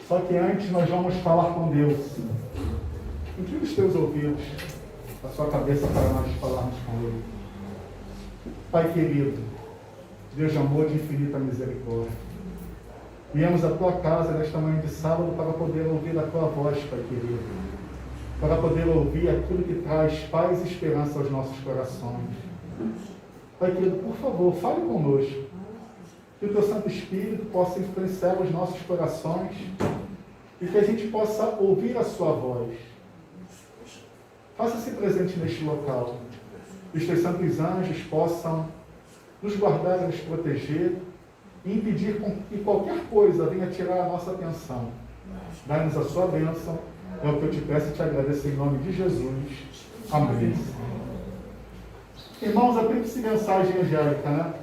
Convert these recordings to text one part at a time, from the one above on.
Só que antes nós vamos falar com Deus. Inclina os teus ouvidos, a sua cabeça para nós falarmos com Ele. Pai querido, Deus de amor, de infinita misericórdia, viemos à tua casa nesta manhã de sábado para poder ouvir a tua voz, Pai querido, para poder ouvir aquilo que traz paz e esperança aos nossos corações. Pai querido, por favor, fale conosco, que o teu Santo Espírito possa influenciar os nossos corações e que a gente possa ouvir a sua voz. Faça-se presente neste local, que os teus santos anjos possam nos guardar e nos proteger e impedir que qualquer coisa venha tirar a nossa atenção. Dá-nos a sua bênção, é o que eu te peço e te agradeço em nome de Jesus. Amém. Irmãos, a tríplice mensagem angélica, né?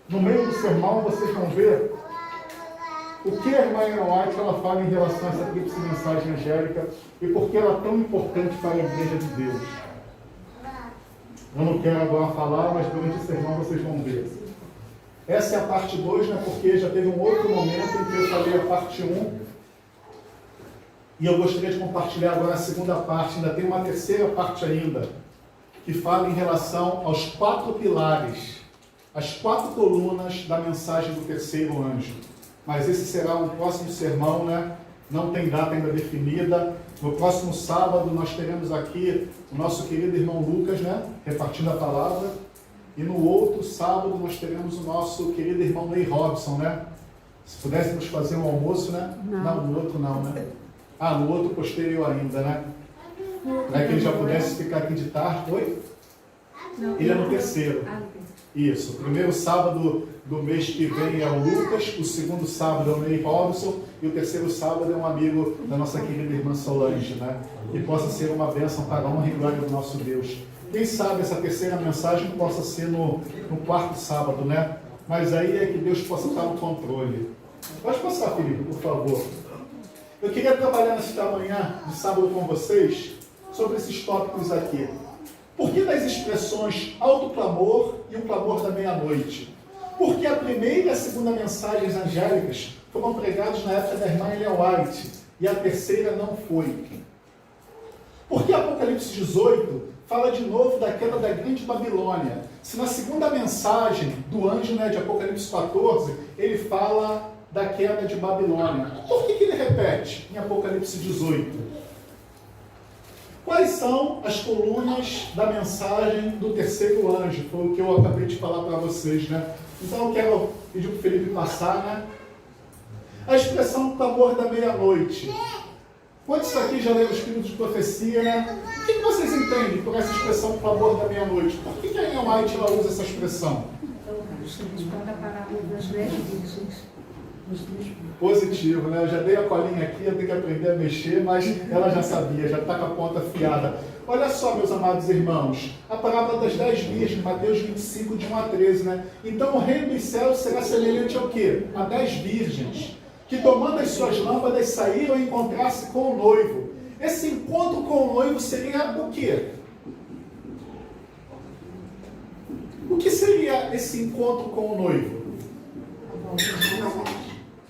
No meio do sermão vocês vão ver o que a irmã Ellen White ela fala em relação a essa tríplice mensagem angélica e por que ela é tão importante para a Igreja de Deus. Eu não quero agora falar, mas durante o sermão vocês vão ver. Essa é a parte 2, né? Porque já teve um outro momento em que eu falei a parte 1. E eu gostaria de compartilhar agora a segunda parte. Ainda tem uma terceira parte ainda, que fala em relação aos 4 pilares, as 4 colunas da mensagem do terceiro anjo. Mas esse será um próximo sermão, né? Não tem data ainda definida. No próximo sábado nós teremos aqui o nosso querido irmão Lucas, né? Repartindo a palavra. E no outro sábado nós teremos o nosso querido irmão Ney Robson, né? Se pudéssemos fazer um almoço, né? Não, no outro não, né? Ah, no outro posterior ainda, né? Para que ele já pudesse ficar aqui de tarde. Oi? Ele é no terceiro. Isso. O primeiro sábado do mês que vem é o Lucas, o segundo sábado é o Ney Robson e o terceiro sábado é um amigo da nossa querida irmã Solange, né? Que possa ser uma bênção para a honra e glória do nosso Deus. Quem sabe essa terceira mensagem possa ser no quarto sábado, né? Mas aí é que Deus possa estar no controle. Pode passar, Felipe, por favor. Eu queria trabalhar nesta manhã de sábado com vocês sobre esses tópicos aqui. Por que das expressões alto clamor e o clamor da meia-noite? Porque a primeira e a segunda mensagens angélicas foram pregadas na época da irmã Ellen White e a terceira não foi. Porque Apocalipse 18 fala de novo da queda da grande Babilônia. Se na segunda mensagem do anjo, né, de Apocalipse 14, ele fala da queda de Babilônia. Por que ele repete em Apocalipse 18? Quais são as colunas da mensagem do terceiro anjo? Foi o que eu acabei de falar para vocês, né? Então eu quero pedir para o Felipe passar, né? A expressão clamor da meia-noite. Quantos aqui já leram o Espírito de Profecia, né? O que vocês entendem por essa expressão clamor da meia-noite? Por que a Ellen White ela usa essa expressão? Responde a parábola das 10 virgens. Positivo, né? Eu já dei a colinha aqui, eu tenho que aprender a mexer, mas ela já sabia, já está com a ponta afiada. Olha só, meus amados irmãos, a parábola das 10 virgens, Mateus 25, de 1 a 13, né? Então o reino dos céus será semelhante ao quê? A 10 virgens, que tomando as suas lâmpadas saíram a encontrar-se com o noivo. Esse encontro com o noivo seria o quê? O que seria esse encontro com o noivo?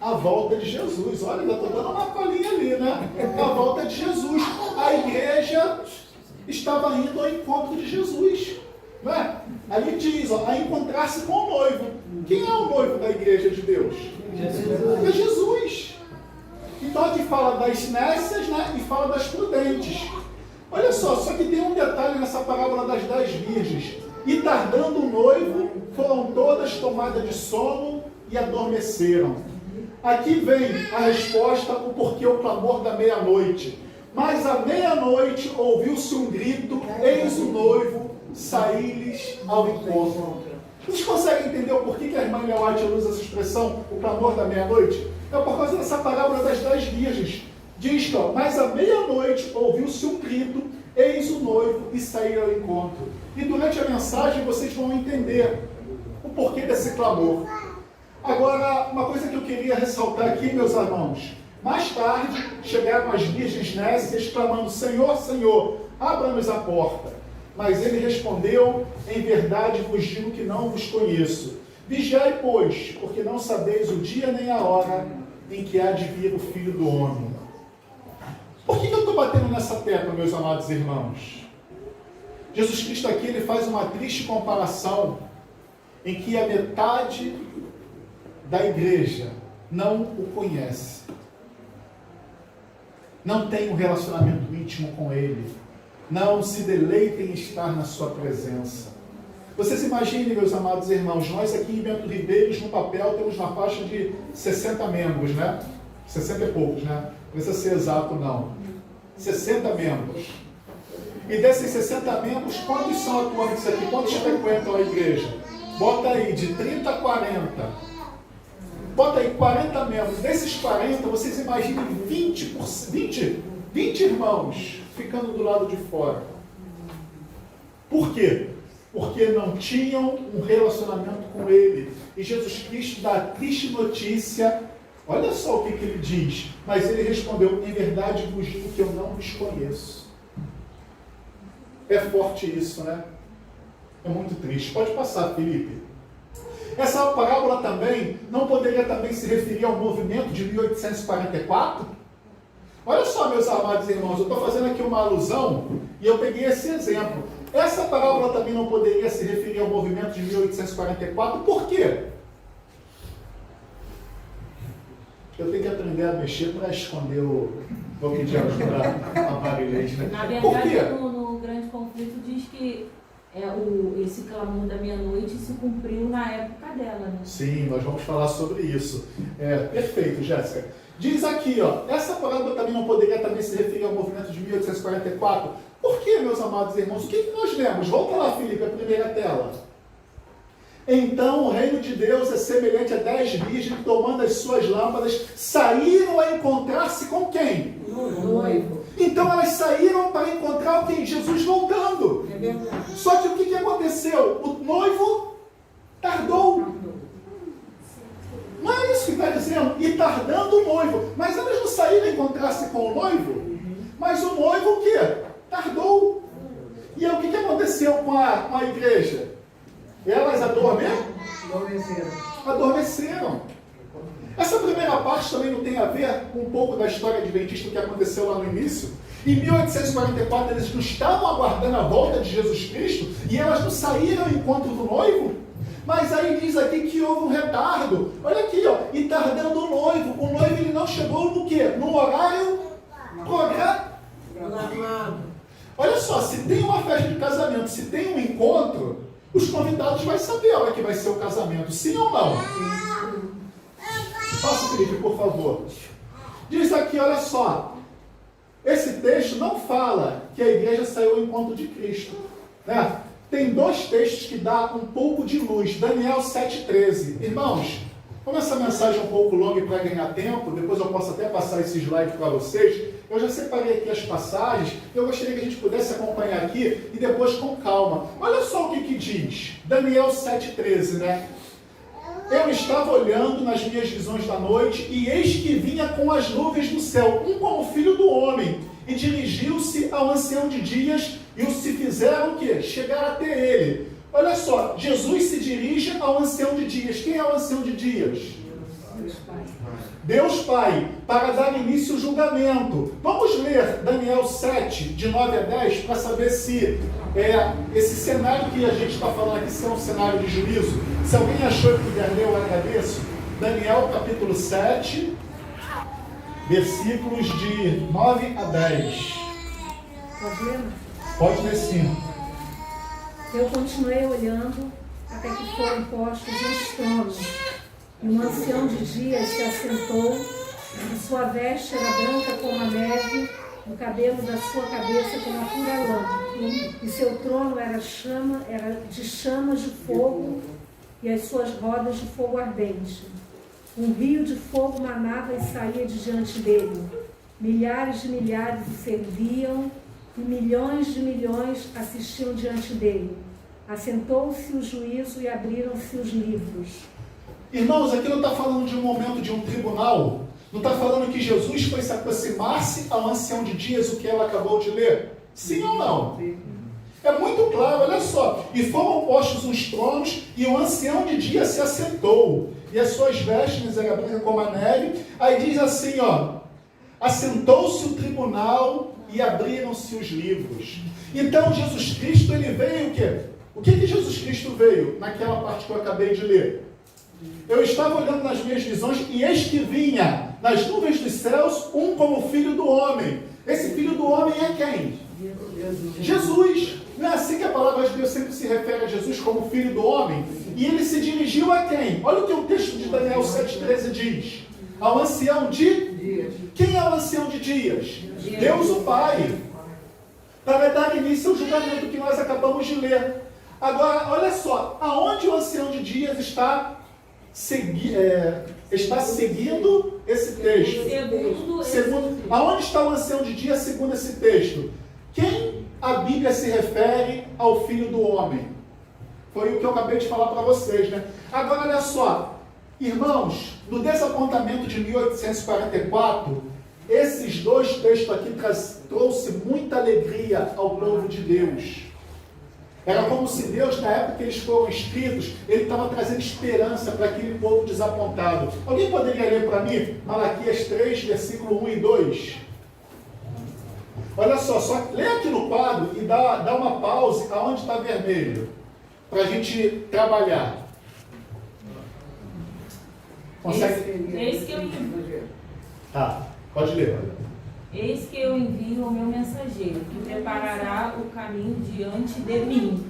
A volta de Jesus. Olha, ainda estou dando uma colinha ali, né? A volta de Jesus. A igreja estava indo ao encontro de Jesus. Não é? Ali diz, ó, a encontrar-se com o noivo. Quem é o noivo da igreja de Deus? Jesus. É Jesus. Então aqui fala das nécias, né? E fala das prudentes. Olha só que tem um detalhe nessa parábola das 10 virgens. E tardando o noivo, foram todas tomadas de sono e adormeceram. Aqui vem a resposta, o porquê o clamor da meia-noite. Mas à meia-noite ouviu-se um grito, eis o noivo, saí-lhes ao encontro. Vocês conseguem entender o porquê que a irmã Ellen White usa essa expressão, o clamor da meia-noite? É por causa dessa parábola das 10 virgens. Diz que, ó, mas à meia-noite ouviu-se um grito, eis o noivo, e saíram ao encontro. E durante a mensagem vocês vão entender o porquê desse clamor. Agora, uma coisa que eu queria ressaltar aqui, meus irmãos. Mais tarde, chegaram as virgens nécias, clamando, Senhor, Senhor, abra-nos a porta. Mas ele respondeu, em verdade vos digo que não vos conheço. Vigiai, pois, porque não sabeis o dia nem a hora em que há de vir o Filho do Homem. Por que eu estou batendo nessa tecla, meus amados irmãos? Jesus Cristo aqui ele faz uma triste comparação em que a metade da igreja não o conhece, não tem um relacionamento íntimo com Ele, não se deleita em estar na sua presença. Vocês imaginem, meus amados irmãos, nós aqui em Bento Ribeiros, no papel, temos uma faixa de 60 membros, né? 60 e poucos, né? Não precisa ser exato, não. 60 membros. E desses 60 membros, quantos são atuantes aqui? Quantos frequentam a igreja? Bota aí, de 30 a 40. Bota aí 40 membros. Desses 40, vocês imaginem 20 irmãos ficando do lado de fora. Por quê? Porque não tinham um relacionamento com Ele. E Jesus Cristo dá a triste notícia. Olha só o que ele diz. Mas ele respondeu: em verdade vos digo que eu não vos conheço. É forte isso, né? É muito triste. Pode passar, Felipe. Essa parábola também não poderia também se referir ao movimento de 1844? Olha só, meus amados irmãos, eu estou fazendo aqui uma alusão e eu peguei esse exemplo. Essa parábola também não poderia se referir ao movimento de 1844, por quê? Eu tenho que aprender a mexer para esconder o que de ajudar a Marilene, né? Na verdade, no grande conflito diz que esse clamor da meia-noite se cumpriu na época dela, né? Sim, nós vamos falar sobre isso. Perfeito, Jéssica. Diz aqui, ó, essa parábola também não poderia também se referir ao movimento de 1844. Por quê, meus amados irmãos? O que nós lemos? Volta lá, Felipe, a primeira tela. Então o reino de Deus é semelhante a 10 virgens que, tomando as suas lâmpadas, saíram a encontrar-se com quem? O noivo. Então elas saíram para encontrar quem? Jesus voltando. É verdade. Só que o que aconteceu? O noivo tardou. Não é isso que está dizendo? E tardando o noivo. Mas elas não saíram a encontrar-se com o noivo? Mas o noivo o quê? Tardou. E aí, o que aconteceu com a igreja? Elas adormeceram. Essa primeira parte também não tem a ver com um pouco da história adventista que aconteceu lá no início? Em 1844 eles não estavam aguardando a volta de Jesus Cristo e elas não saíram ao encontro do noivo? Mas aí diz aqui que houve um retardo. Olha aqui, ó, e tardando o noivo. O noivo ele não chegou no quê? No horário programado. Olha só, se tem uma festa de casamento, se tem um encontro, os convidados vão saber a hora que vai ser o casamento, sim ou não? Passa, Felipe, por favor. Diz aqui, olha só, esse texto não fala que a igreja saiu ao encontro de Cristo, né? Tem dois textos que dão um pouco de luz. Daniel 7,13. Irmãos, como essa mensagem é um pouco longa e para ganhar tempo, depois eu posso até passar esse slide para vocês, eu já separei aqui as passagens, eu gostaria que a gente pudesse acompanhar aqui e depois com calma. Olha só o que diz. Daniel 7,13, né? Eu estava olhando nas minhas visões da noite, e eis que vinha com as nuvens do céu, um como filho do homem, e dirigiu-se ao ancião de dias, e os se fizeram o quê? Chegar até ele. Olha só, Jesus se dirige ao ancião de dias. Quem é o ancião de dias? Deus Pai. Deus Pai, para dar início ao julgamento. Vamos ler Daniel 7, de 9 a 10, para saber se esse cenário que a gente está falando aqui se é um cenário de juízo. Se alguém achou que puder ler, eu agradeço. Daniel capítulo 7, versículos de 9 a 10. Pode ler? Pode ler sim. Eu continuei olhando até que foram postos os tronos. E um ancião de dias se assentou, e sua veste era branca como a neve, o cabelo da sua cabeça como a pura lã. E seu trono era de chamas de fogo, e as suas rodas de fogo ardente. Um rio de fogo manava e saía de diante dele. Milhares de milhares o serviam, e milhões de milhões assistiam diante dele. Assentou-se o juízo e abriram-se os livros. Irmãos, aqui não está falando de um momento de um tribunal. Não está falando que Jesus foi se aproximar-se ao ancião de dias, o que ela acabou de ler? Sim ou não? É muito claro, olha só. E foram postos uns tronos, e o ancião de dias se assentou. e as suas vestes eram brancas como a neve. Aí diz assim, ó, assentou-se o tribunal e abriram-se os livros. Então Jesus Cristo, ele veio o quê? O que Jesus Cristo veio naquela parte que eu acabei de ler? Eu estava olhando nas minhas visões e eis que vinha nas nuvens dos céus um como filho do homem. Esse filho do homem é quem? Jesus. Não é assim que a palavra de Deus sempre se refere a Jesus como filho do homem? E ele se dirigiu a quem? Olha o que o texto de Daniel 7,13 diz. Ao ancião de... Quem é o ancião de dias? Deus o Pai. Para dar início ao julgamento que nós acabamos de ler. Agora, olha só, aonde o ancião de dias está seguindo esse texto? Aonde está o ancião de dias segundo esse texto? Quem a Bíblia se refere ao Filho do Homem? Foi o que eu acabei de falar para vocês, né? Agora, olha só, irmãos, no desapontamento de 1844, esses dois textos aqui trouxe muita alegria ao povo de Deus. Era como se Deus, na época que eles foram escritos, ele estava trazendo esperança para aquele povo desapontado. Alguém poderia ler para mim Malaquias 3, versículo 1 e 2? Olha só lê aqui no quadro e dá uma pause aonde está vermelho, para a gente trabalhar. Consegue? Eis que eu envio. Tá, pode ler. Eis que eu envio o meu mensageiro, que preparará o caminho diante de mim.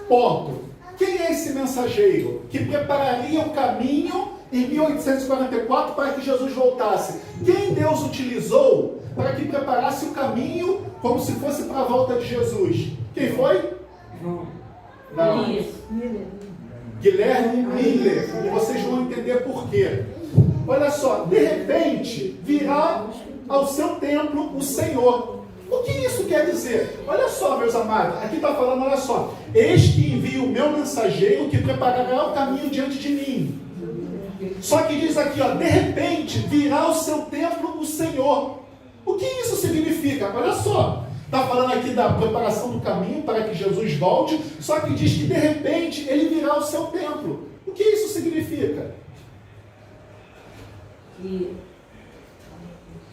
Ponto. Quem é esse mensageiro que prepararia o caminho em 1844 para que Jesus voltasse? Quem Deus utilizou para que preparasse o caminho como se fosse para a volta de Jesus? Quem foi? Não. Guilherme Miller. E vocês vão entender por quê. Olha só, de repente virá ao seu templo o Senhor. O que isso quer dizer? Olha só, meus amados, aqui está falando, olha só, eis que envio o meu mensageiro que preparará o caminho diante de mim. Só que diz aqui, ó, de repente virá ao seu templo o Senhor. O que isso significa? Olha só, está falando aqui da preparação do caminho para que Jesus volte, só que diz que de repente ele virá ao seu templo. O que isso significa? Que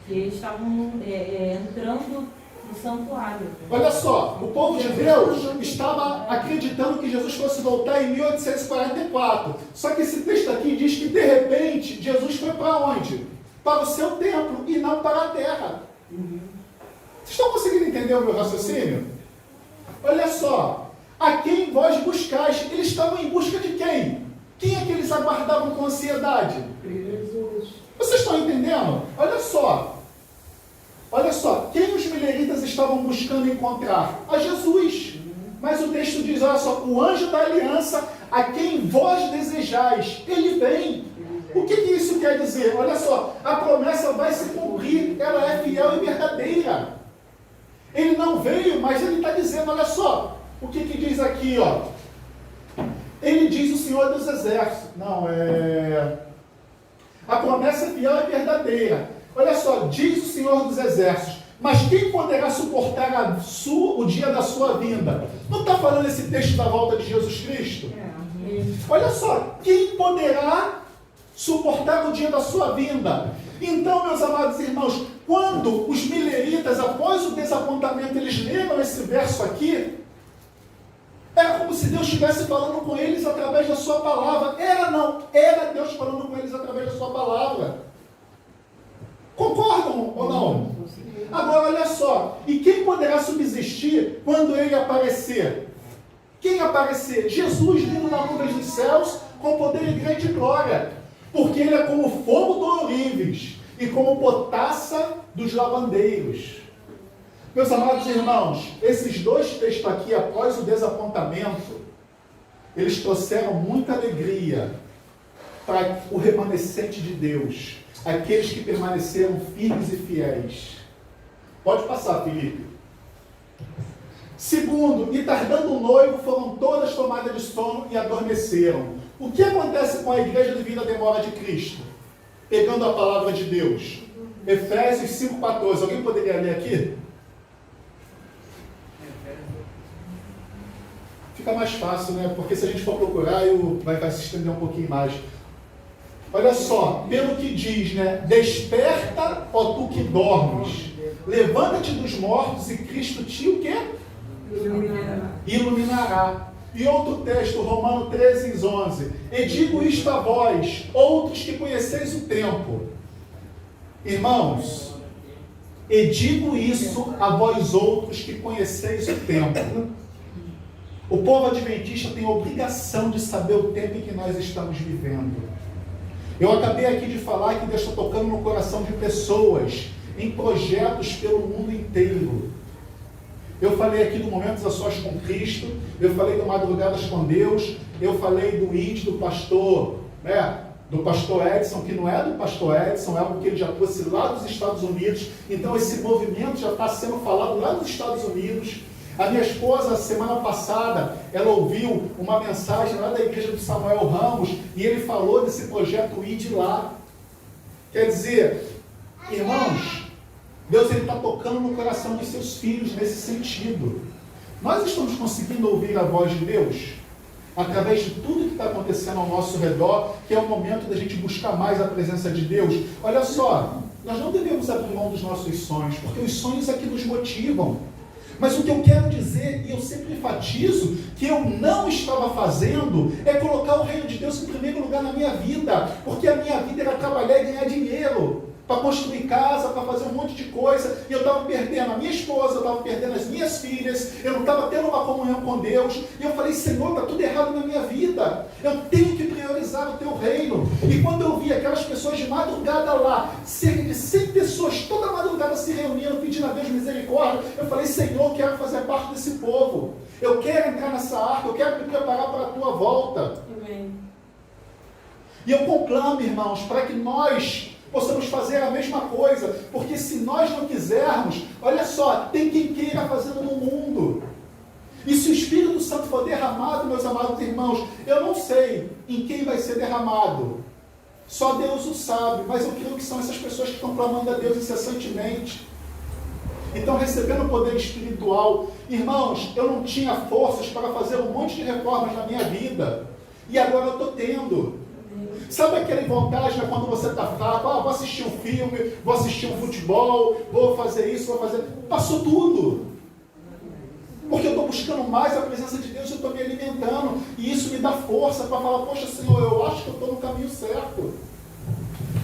eles estavam entrando no santuário. Olha só, o povo de Deus estava acreditando que Jesus fosse voltar em 1844. Só que esse texto aqui diz que de repente Jesus foi para onde? Para o seu templo e não para a terra. Vocês estão conseguindo entender o meu raciocínio? Olha só, a quem vós buscais? Eles estavam em busca de quem? Quem é que eles aguardavam com ansiedade? Vocês estão entendendo? Olha só, quem os mileritas estavam buscando encontrar? A Jesus. Mas o texto diz, olha só, o anjo da aliança, a quem vós desejais, ele vem. O que isso quer dizer? Olha só, a promessa vai se cumprir, ela é fiel e verdadeira. Ele não veio, mas ele está dizendo, olha só, o que diz aqui, ó. Ele diz o Senhor dos Exércitos. A promessa é fiel e verdadeira. Olha só, diz o Senhor dos Exércitos, mas quem poderá suportar o dia da sua vinda? Não está falando esse texto da volta de Jesus Cristo? Olha só, quem poderá suportar o dia da sua vinda? Então, meus amados irmãos, quando os mileritas, após o desapontamento, eles leram esse verso aqui, era como se Deus estivesse falando com eles através da sua palavra. Era Deus falando com eles através da sua palavra. Concordam ou não? Agora olha só, e quem poderá subsistir quando ele aparecer? Quem aparecer? Jesus vindo na nuvem dos céus com poder e grande glória, porque ele é como fogo do ourives e como potassa dos lavandeiros. Meus amados irmãos, esses dois textos aqui, após o desapontamento, eles trouxeram muita alegria para o remanescente de Deus, aqueles que permaneceram firmes e fiéis. Pode passar, Felipe. Segundo, e tardando o noivo, foram todas tomadas de sono e adormeceram. O que acontece com a igreja devido à demora de Cristo? Pegando a palavra de Deus. Efésios 5,14. Alguém poderia ler aqui? Fica mais fácil, né? Porque se a gente for procurar, vai se estender um pouquinho mais. Olha só, pelo que diz, né? Desperta, ó tu que dormes. Levanta-te dos mortos e Cristo te o quê? Iluminará. E outro texto, Romanos 13:11. E digo isto a vós, outros que conheceis o tempo. Irmãos, e digo isso a vós outros que conheceis o tempo. O povo adventista tem a obrigação de saber o tempo em que nós estamos vivendo. Eu acabei aqui de falar que Deus está tocando no coração de pessoas, em projetos pelo mundo inteiro. Eu falei aqui do Momentos a Sós com Cristo, eu falei do Madrugadas com Deus, eu falei do ID do pastor, né? Do pastor Edson, que não é do pastor Edson, é algo que ele já trouxe lá dos Estados Unidos. Então esse movimento já está sendo falado lá nos Estados Unidos. A minha esposa, semana passada, ela ouviu uma mensagem lá da igreja do Samuel Ramos, e ele falou desse projeto ID lá. Quer dizer, irmãos, Deus está tocando no coração de seus filhos nesse sentido. Nós estamos conseguindo ouvir a voz de Deus através de tudo que está acontecendo ao nosso redor, que é o momento da gente buscar mais a presença de Deus. Olha só, nós não devemos abrir mão dos nossos sonhos, porque os sonhos é que nos motivam. Mas o que eu quero dizer, e eu sempre enfatizo, que eu não estava fazendo, é colocar o reino de Deus em primeiro lugar na minha vida, porque a minha vida era trabalhar e ganhar dinheiro, para construir casa, para fazer um monte de coisa, e eu estava perdendo a minha esposa, eu estava perdendo as minhas filhas, eu não estava tendo uma comunhão com Deus, e eu falei, Senhor, está tudo errado na minha vida, eu tenho que priorizar o teu reino. E quando eu vi aquelas pessoas de madrugada lá, cerca de 100 pessoas, toda madrugada se reunindo, pedindo a Deus misericórdia, eu falei, Senhor, eu quero fazer parte desse povo, eu quero entrar nessa arca, eu quero me preparar para a tua volta. Amém. E eu conclamo, irmãos, para que nós possamos fazer a mesma coisa, porque se nós não quisermos, olha só, tem quem queira fazendo no mundo. E se o Espírito Santo for derramado, meus amados irmãos, eu não sei em quem vai ser derramado, só Deus o sabe, mas eu creio que são essas pessoas que estão clamando a Deus incessantemente, e estão recebendo o poder espiritual. Irmãos, eu não tinha forças para fazer um monte de reformas na minha vida, e agora eu estou tendo. Sabe aquela vontade, né, quando você está fraco, vou assistir um filme, vou assistir um futebol, vou fazer isso, vou fazer... Passou tudo. Porque eu estou buscando mais a presença de Deus, eu estou me alimentando, e isso me dá força para falar, poxa Senhor, eu acho que eu estou no caminho certo.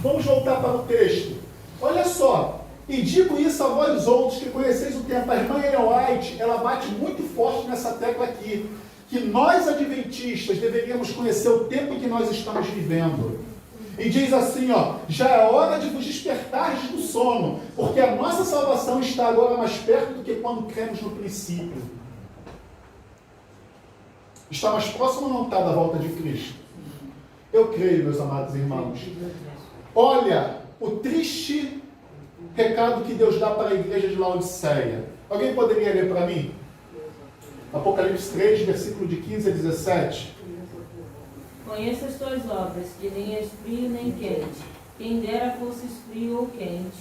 Vamos voltar para o texto. Olha só, e digo isso a vós outros que conheceis o tempo. A irmã Ellen White, ela bate muito forte nessa tecla aqui, que nós adventistas deveríamos conhecer o tempo em que nós estamos vivendo. E diz assim, ó, já é hora de vos despertardes do sono, porque a nossa salvação está agora mais perto do que quando cremos no princípio. Está mais próximo ou não está da volta de Cristo? Eu creio, meus amados irmãos. Olha o triste recado que Deus dá para a igreja de Laodiceia. Alguém poderia ler para mim? Apocalipse 3, versículo de 15 a 17. Conheça as tuas obras, que nem és frio nem quente. Quem dera fosses frio ou quente.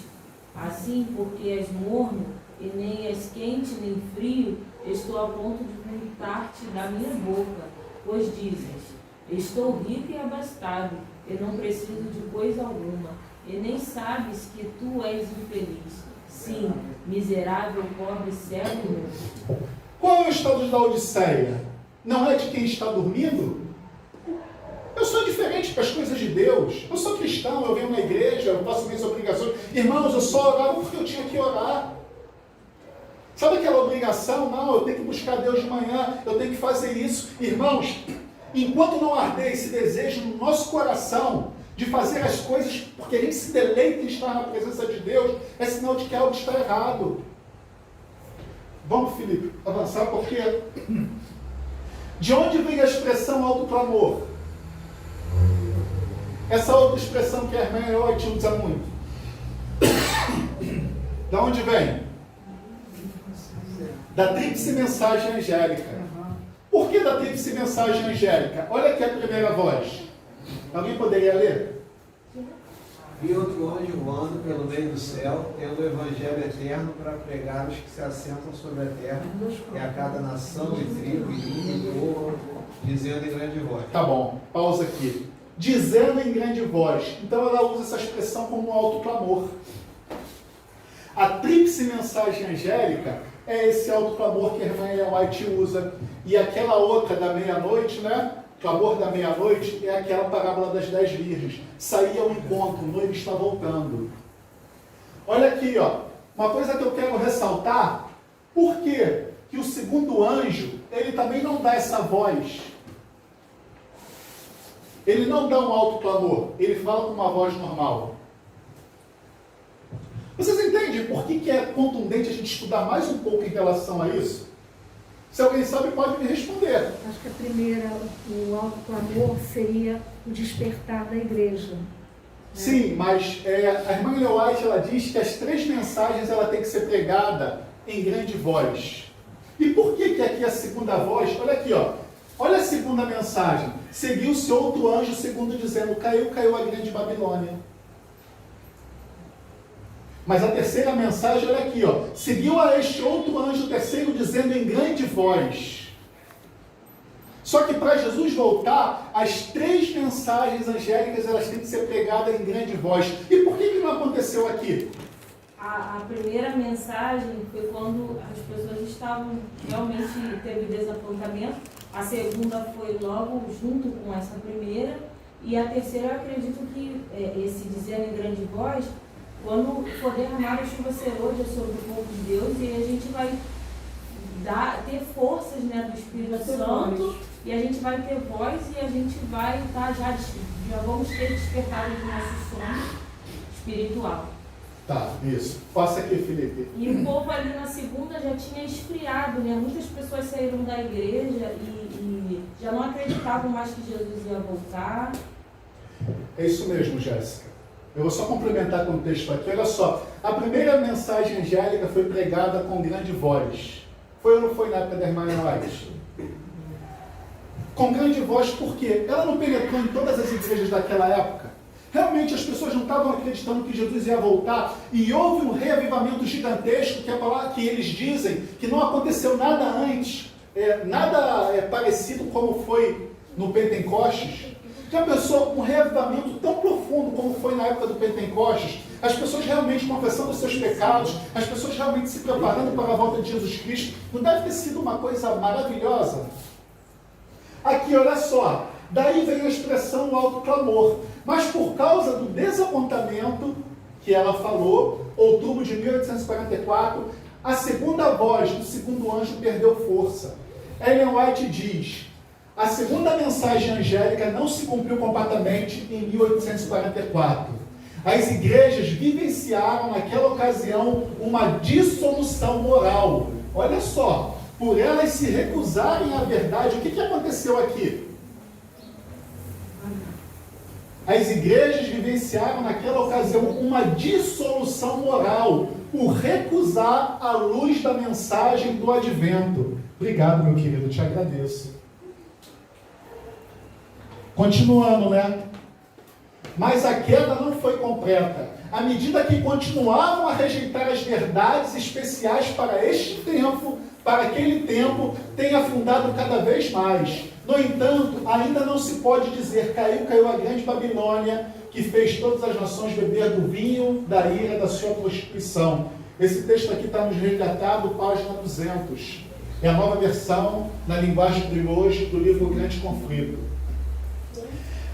Assim, porque és morno, e nem és quente nem frio, estou a ponto de vomitar-te da minha boca. Pois dizes, estou rico e abastado, e não preciso de coisa alguma. E nem sabes que tu és infeliz. Sim, miserável, pobre, cego e nu. Qual é o estado de Laodiceia? Não é de quem está dormindo? Eu sou indiferente para as coisas de Deus. Eu sou cristão, eu venho na igreja, eu faço minhas obrigações. Irmãos, eu só orava porque eu tinha que orar. Sabe aquela obrigação? Não, eu tenho que buscar Deus de manhã, eu tenho que fazer isso. Irmãos, enquanto não arder esse desejo no nosso coração de fazer as coisas porque a gente se deleita em estar na presença de Deus, é sinal de que algo está errado. Vamos, Felipe, avançar, porque de onde vem a expressão autoclamor? Essa outra expressão que a irmã Eloy usa muito. De onde vem? Da tríplice mensagem angélica. Por que da tríplice mensagem angélica? Olha aqui a primeira voz. Alguém poderia ler? Vi outro anjo voando pelo meio do céu, tendo o evangelho eterno para pregar os que se assentam sobre a terra, e a cada nação, e tribo, e língua, e povo, dizendo em grande voz. Tá bom, pausa aqui. dizendo em grande voz. Então ela usa essa expressão como um alto clamor. A tríplice mensagem angélica é esse alto clamor que a irmã Ellen White usa. E aquela outra da meia-noite, né? Clamor da meia-noite é aquela parábola das 10 virgens. Saía ao encontro, o noivo está voltando. Olha aqui, ó. Uma coisa que eu quero ressaltar, por quê? Que o segundo anjo, ele também não dá essa voz. Ele não dá um alto clamor, ele fala com uma voz normal. Vocês entendem por que é contundente a gente estudar mais um pouco em relação a isso? Se alguém sabe, pode me responder. Acho que a primeira, o alto clamor, seria o despertar da igreja. Sim, mas a irmã Ellen White, ela diz que as 3 mensagens ela tem que ser pregada em grande voz. E por que aqui a segunda voz? Olha aqui, ó. Olha a segunda mensagem. Seguiu-se outro anjo, segundo dizendo, caiu a grande Babilônia. Mas a terceira mensagem, olha aqui, ó. Seguiu a este outro anjo terceiro, dizendo em grande voz. Só que para Jesus voltar, as 3 mensagens angélicas, elas têm que ser pregadas em grande voz. E por que não aconteceu aqui? A primeira mensagem foi quando as pessoas estavam realmente teve desapontamento. A segunda foi logo junto com essa primeira. E a terceira, eu acredito que esse dizendo em grande voz, quando for derramar a chuva serôdia sobre o povo de Deus, e a gente vai ter forças, né, do Espírito Santo, e a gente vai ter voz, e a gente vai estar já vamos ter despertado do nosso sono espiritual. Tá, isso. Passa aqui, Felipe. E o povo ali na segunda já tinha esfriado, né? Muitas pessoas saíram da igreja e já não acreditavam mais que Jesus ia voltar. É isso mesmo, Jéssica. Eu vou só complementar com o texto aqui. Olha só, a primeira mensagem angélica foi pregada com grande voz. Foi ou não foi na época da irmã Ellen White? Com grande voz, por quê? Ela não penetrou em todas as igrejas daquela época. Realmente as pessoas não estavam acreditando que Jesus ia voltar, e houve um reavivamento gigantesco, que eles dizem que não aconteceu nada antes, nada parecido como foi no Pentecostes. Já pensou um reavivamento tão profundo como foi na época do Pentecostes? As pessoas realmente confessando os seus pecados, as pessoas realmente se preparando para a volta de Jesus Cristo. Não deve ter sido uma coisa maravilhosa? Aqui, olha só, daí vem a expressão o alto clamor. Mas por causa do desapontamento que ela falou, outubro de 1844, a segunda voz do segundo anjo perdeu força. Ellen White diz, a segunda mensagem angélica não se cumpriu completamente em 1844. As igrejas vivenciaram naquela ocasião uma dissolução moral. Olha só, por elas se recusarem à verdade, o que aconteceu aqui? As igrejas vivenciaram naquela ocasião uma dissolução moral, por recusar a luz da mensagem do advento. Obrigado, meu querido, te agradeço. Continuando, né? Mas a queda não foi completa. À medida que continuavam a rejeitar as verdades especiais para este tempo, para aquele tempo, tem afundado cada vez mais. No entanto, ainda não se pode dizer, caiu a grande Babilônia, que fez todas as nações beber do vinho da ira da sua prostituição. Esse texto aqui está nos resgatado, página 200. É a nova versão, na linguagem de hoje, do livro Grande Conflito.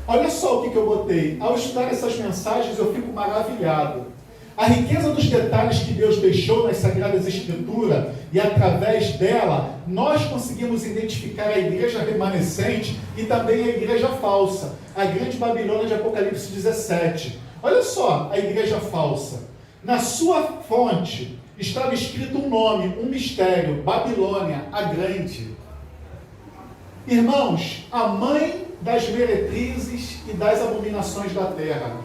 Olha só o que eu botei. Ao estudar essas mensagens, eu fico maravilhado. A riqueza dos detalhes que Deus deixou nas Sagradas Escrituras, e através dela, nós conseguimos identificar a igreja remanescente e também a igreja falsa, a grande Babilônia de Apocalipse 17. Olha só a igreja falsa. Na sua fonte estava escrito um nome, um mistério, Babilônia, a grande. Irmãos, a mãe das meretrizes e das abominações da terra.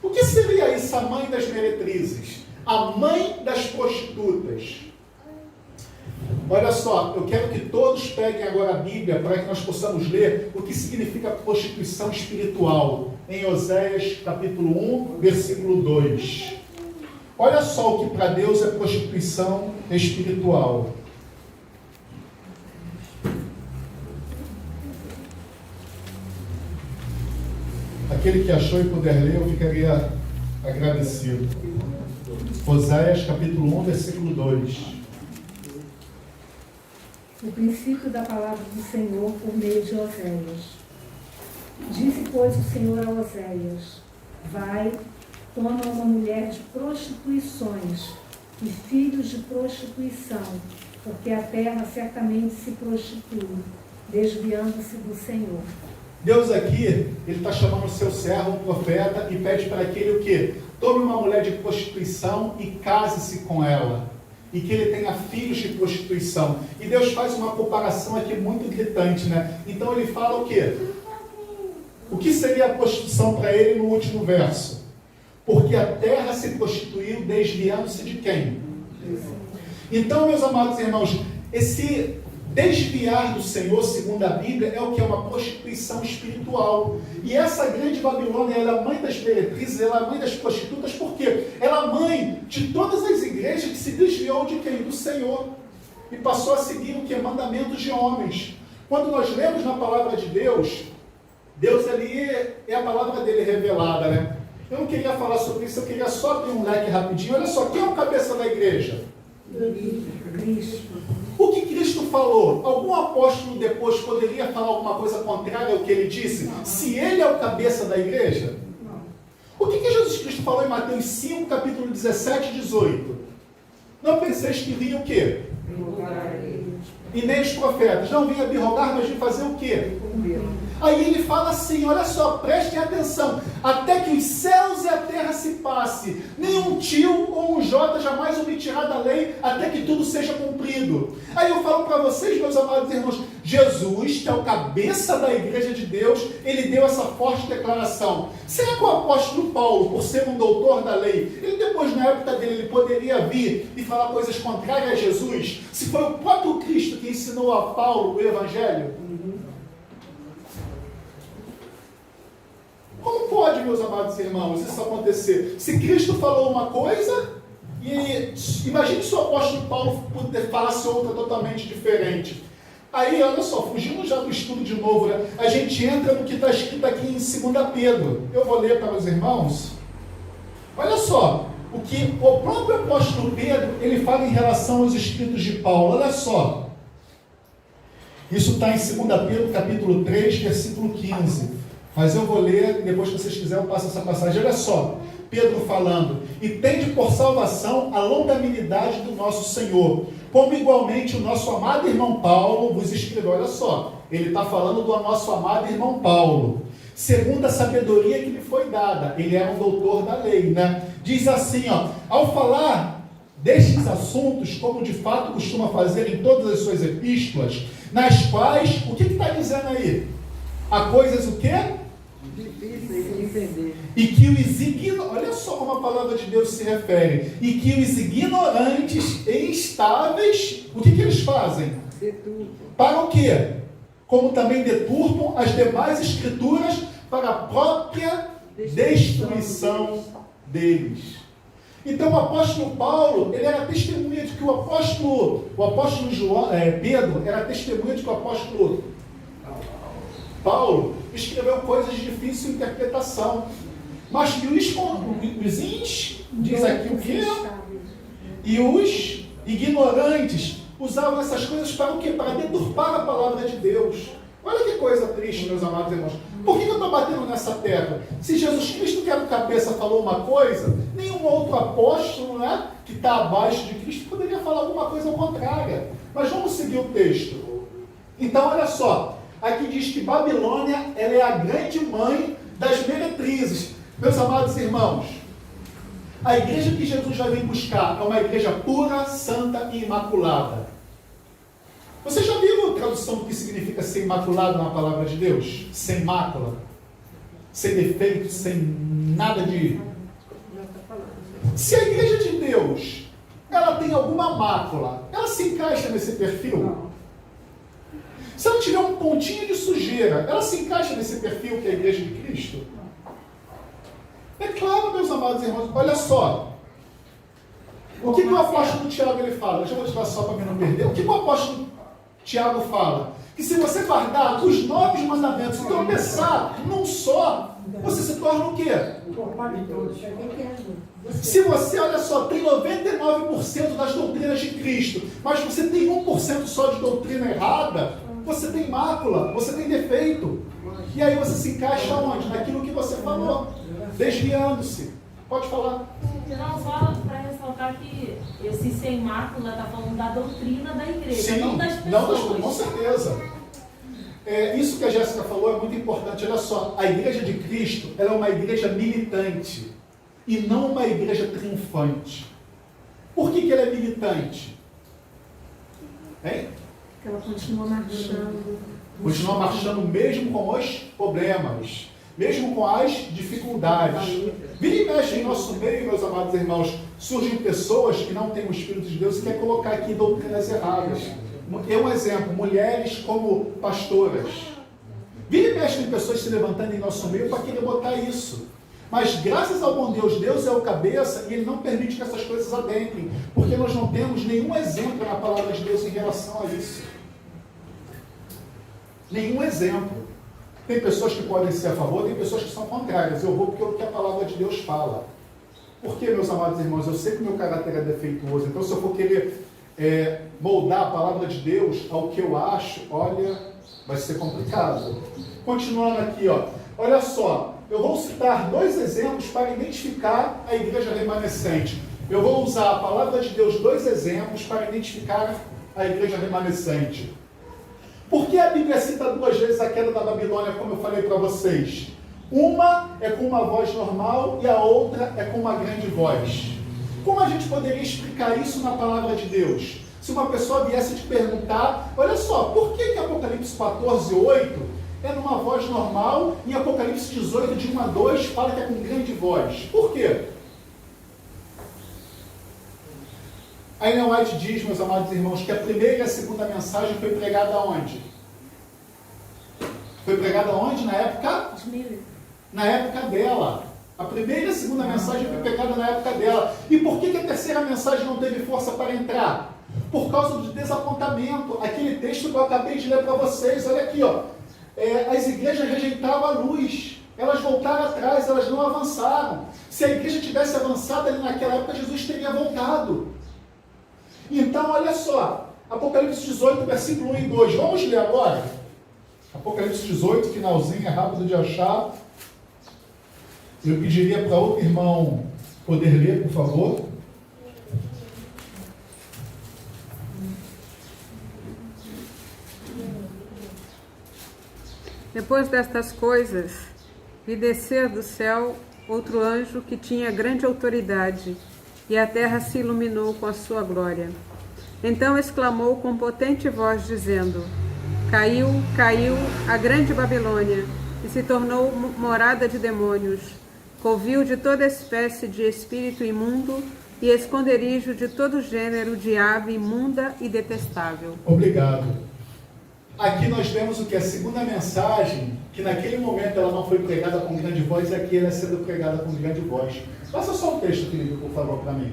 O que seria isso, a mãe das meretrizes? A mãe das prostitutas. Olha só, eu quero que todos peguem agora a Bíblia para que nós possamos ler o que significa prostituição espiritual. Em Oséias capítulo 1, versículo 2. Olha só o que para Deus é prostituição espiritual. Aquele que achou e puder ler, eu ficaria agradecido. Oséias capítulo 1, versículo 2. O princípio da palavra do Senhor por meio de Oséias. Disse, pois, o Senhor a Oséias: vai, toma uma mulher de prostituições e filhos de prostituição, porque a terra certamente se prostitui, desviando-se do Senhor. Deus aqui, Ele está chamando o seu servo, o profeta, e pede para que ele o quê? Tome uma mulher de prostituição e case-se com ela. E que ele tenha filhos de prostituição. E Deus faz uma comparação aqui muito gritante, né? Então ele fala o quê? O que seria a prostituição para ele no último verso? Porque a terra se prostituiu, desviando-se de quem? Então, meus amados irmãos, esse desviar do Senhor, segundo a Bíblia, é o que? É uma prostituição espiritual. E essa grande Babilônia, ela é a mãe das meretrizes, ela é a mãe das prostitutas, por quê? Ela é a mãe de todas as igrejas que se desviou de quem? Do Senhor. E passou a seguir o que? Mandamentos de homens. Quando nós lemos na palavra de Deus, Deus ali é a palavra dele revelada, né? Eu não queria falar sobre isso, eu queria só abrir um leque rapidinho. Olha só, quem é o cabeça da igreja? Cristo. O que Cristo falou? Algum apóstolo depois poderia falar alguma coisa contrária ao que ele disse? Não. Se ele é o cabeça da igreja? Não. O que Jesus Cristo falou em Mateus 5, capítulo 17 e 18? Não penseis que vinha o quê? E nem os profetas. Não vinha birrogar, mas vinha fazer o quê? Aí ele fala assim, olha só, prestem atenção, até que os céus e a terra se passe, nenhum tio ou um jota jamais omitirá da lei, até que tudo seja cumprido. Aí eu falo para vocês, meus amados irmãos, Jesus, que é o cabeça da igreja de Deus, ele deu essa forte declaração. Será que o apóstolo Paulo, por ser um doutor da lei, ele depois na época dele, ele poderia vir e falar coisas contrárias a Jesus? Se foi o próprio Cristo que ensinou a Paulo o evangelho? Como pode, meus amados irmãos, isso acontecer? Se Cristo falou uma coisa, e imagine se o apóstolo Paulo falasse outra totalmente diferente. Aí, olha só, fugindo já do estudo de novo, né? A gente entra no que está escrito aqui em 2 Pedro. Eu vou ler para os irmãos. Olha só, o que o próprio apóstolo Pedro, ele fala em relação aos escritos de Paulo. Olha só. Isso está em 2 Pedro, capítulo 3, versículo 15. Mas eu vou ler, depois que vocês quiserem, eu passo essa passagem. Olha só, Pedro falando: e tende por salvação a longanimidade do nosso Senhor, como igualmente o nosso amado irmão Paulo vos escreveu. Olha só, ele está falando do nosso amado irmão Paulo, segundo a sabedoria que lhe foi dada. Ele era um doutor da lei, né? Diz assim, ó, ao falar destes assuntos, como de fato costuma fazer em todas as suas epístolas, nas quais, o que está dizendo aí? Há coisas o quê? Difíceis de entender. E que os ignorantes, olha só como a palavra de Deus se refere, e que os ignorantes e instáveis, o que eles fazem? Deturpam. Para o quê? Como também deturpam as demais escrituras para a própria destruição deles. Então o apóstolo Paulo, ele era testemunha de que o apóstolo Pedro era testemunha de que o apóstolo Paulo escreveu coisas de difícil interpretação, mas que diz aqui o quê? E os ignorantes usavam essas coisas para o quê? Para deturpar a palavra de Deus. Olha que coisa triste, meus amados irmãos. Por que eu estou batendo nessa tecla? Se Jesus Cristo, que era o cabeça, falou uma coisa, nenhum outro apóstolo, né, que está abaixo de Cristo poderia falar alguma coisa contrária. Mas vamos seguir o texto. Então, olha só. Aqui diz que Babilônia, ela é a grande mãe das meretrizes. Meus amados irmãos, a igreja que Jesus já vem buscar é uma igreja pura, santa e imaculada. Você já viu a tradução do que significa ser imaculado na palavra de Deus? Sem mácula, sem defeito, sem nada de... Se a igreja de Deus, ela tem alguma mácula, ela se encaixa nesse perfil? Se ela tiver um pontinho de sujeira, ela se encaixa nesse perfil que é a igreja de Cristo? É claro, meus amados irmãos, olha só. O que o apóstolo Tiago ele fala? Deixa eu mostrar só para mim não perder. O que o apóstolo Tiago fala? Que se você guardar os 9 mandamentos e tropeçar num só, você se torna o quê? é Se você, olha só, tem 99% das doutrinas de Cristo, mas você tem 1% só de doutrina errada, você tem mácula, você tem defeito. E aí você se encaixa onde? Naquilo que você falou, desviando-se. Pode falar. Não, só para ressaltar que esse sem mácula está falando da doutrina da igreja, Sim, não das pessoas. com certeza. Isso que a Jéssica falou é muito importante. Olha só, a igreja de Cristo, ela é uma igreja militante e não uma igreja triunfante. Por que ela é militante? Hein? Porque ela continua marchando. Continua marchando mesmo com os problemas, mesmo com as dificuldades. Vira e mexe em nosso meio, meus amados irmãos, surgem pessoas que não têm o Espírito de Deus e querem colocar aqui doutrinas erradas. É um exemplo, mulheres como pastoras. Vira e mexe tem pessoas se levantando em nosso meio para querer botar isso. Mas graças ao bom Deus, Deus é o cabeça e Ele não permite que essas coisas adentrem, porque nós não temos nenhum exemplo na palavra de Deus em relação a isso. Nenhum exemplo. Tem pessoas que podem ser a favor, tem pessoas que são contrárias. Eu vou porque é o que a palavra de Deus fala. Por que, meus amados irmãos? Eu sei que meu caráter é defeituoso, então se eu for querer moldar a palavra de Deus ao que eu acho, olha, vai ser complicado. Continuando aqui, ó. Olha só, eu vou citar 2 exemplos para identificar a igreja remanescente. Eu vou usar a palavra de Deus 2 exemplos para identificar a igreja remanescente. Por que a Bíblia cita 2 vezes a queda da Babilônia, como eu falei para vocês? Uma é com uma voz normal e a outra é com uma grande voz. Como a gente poderia explicar isso na palavra de Deus? Se uma pessoa viesse te perguntar, olha só, por que Apocalipse 14:8 é numa voz normal e Apocalipse 18, de 1 a 2, fala que é com grande voz? Por quê? A Ellen White diz, meus amados irmãos, que a primeira e a segunda mensagem foi pregada onde? Foi pregada onde? Na época dela. A primeira e a segunda mensagem foi pregada na época dela. E por que a terceira mensagem não teve força para entrar? Por causa do desapontamento. Aquele texto que eu acabei de ler para vocês, olha aqui, ó. As igrejas rejeitaram a luz. Elas voltaram atrás, elas não avançaram. Se a igreja tivesse avançado ali naquela época, Jesus teria voltado. Então, olha só, Apocalipse 18, versículo 1 e 2. Vamos ler agora? Apocalipse 18, finalzinho, é rápido de achar. Eu pediria para outro irmão poder ler, por favor. Depois destas coisas, vi descer do céu outro anjo que tinha grande autoridade, e a terra se iluminou com a sua glória. Então exclamou com potente voz, dizendo: Caiu, caiu a grande Babilônia, e se tornou morada de demônios, covil de toda espécie de espírito imundo e esconderijo de todo gênero de ave imunda e detestável. Obrigado. Aqui nós vemos o que? A segunda mensagem, que naquele momento ela não foi pregada com grande voz, e aqui ela é sendo pregada com grande voz. Passa só o texto, querido, por favor, para mim.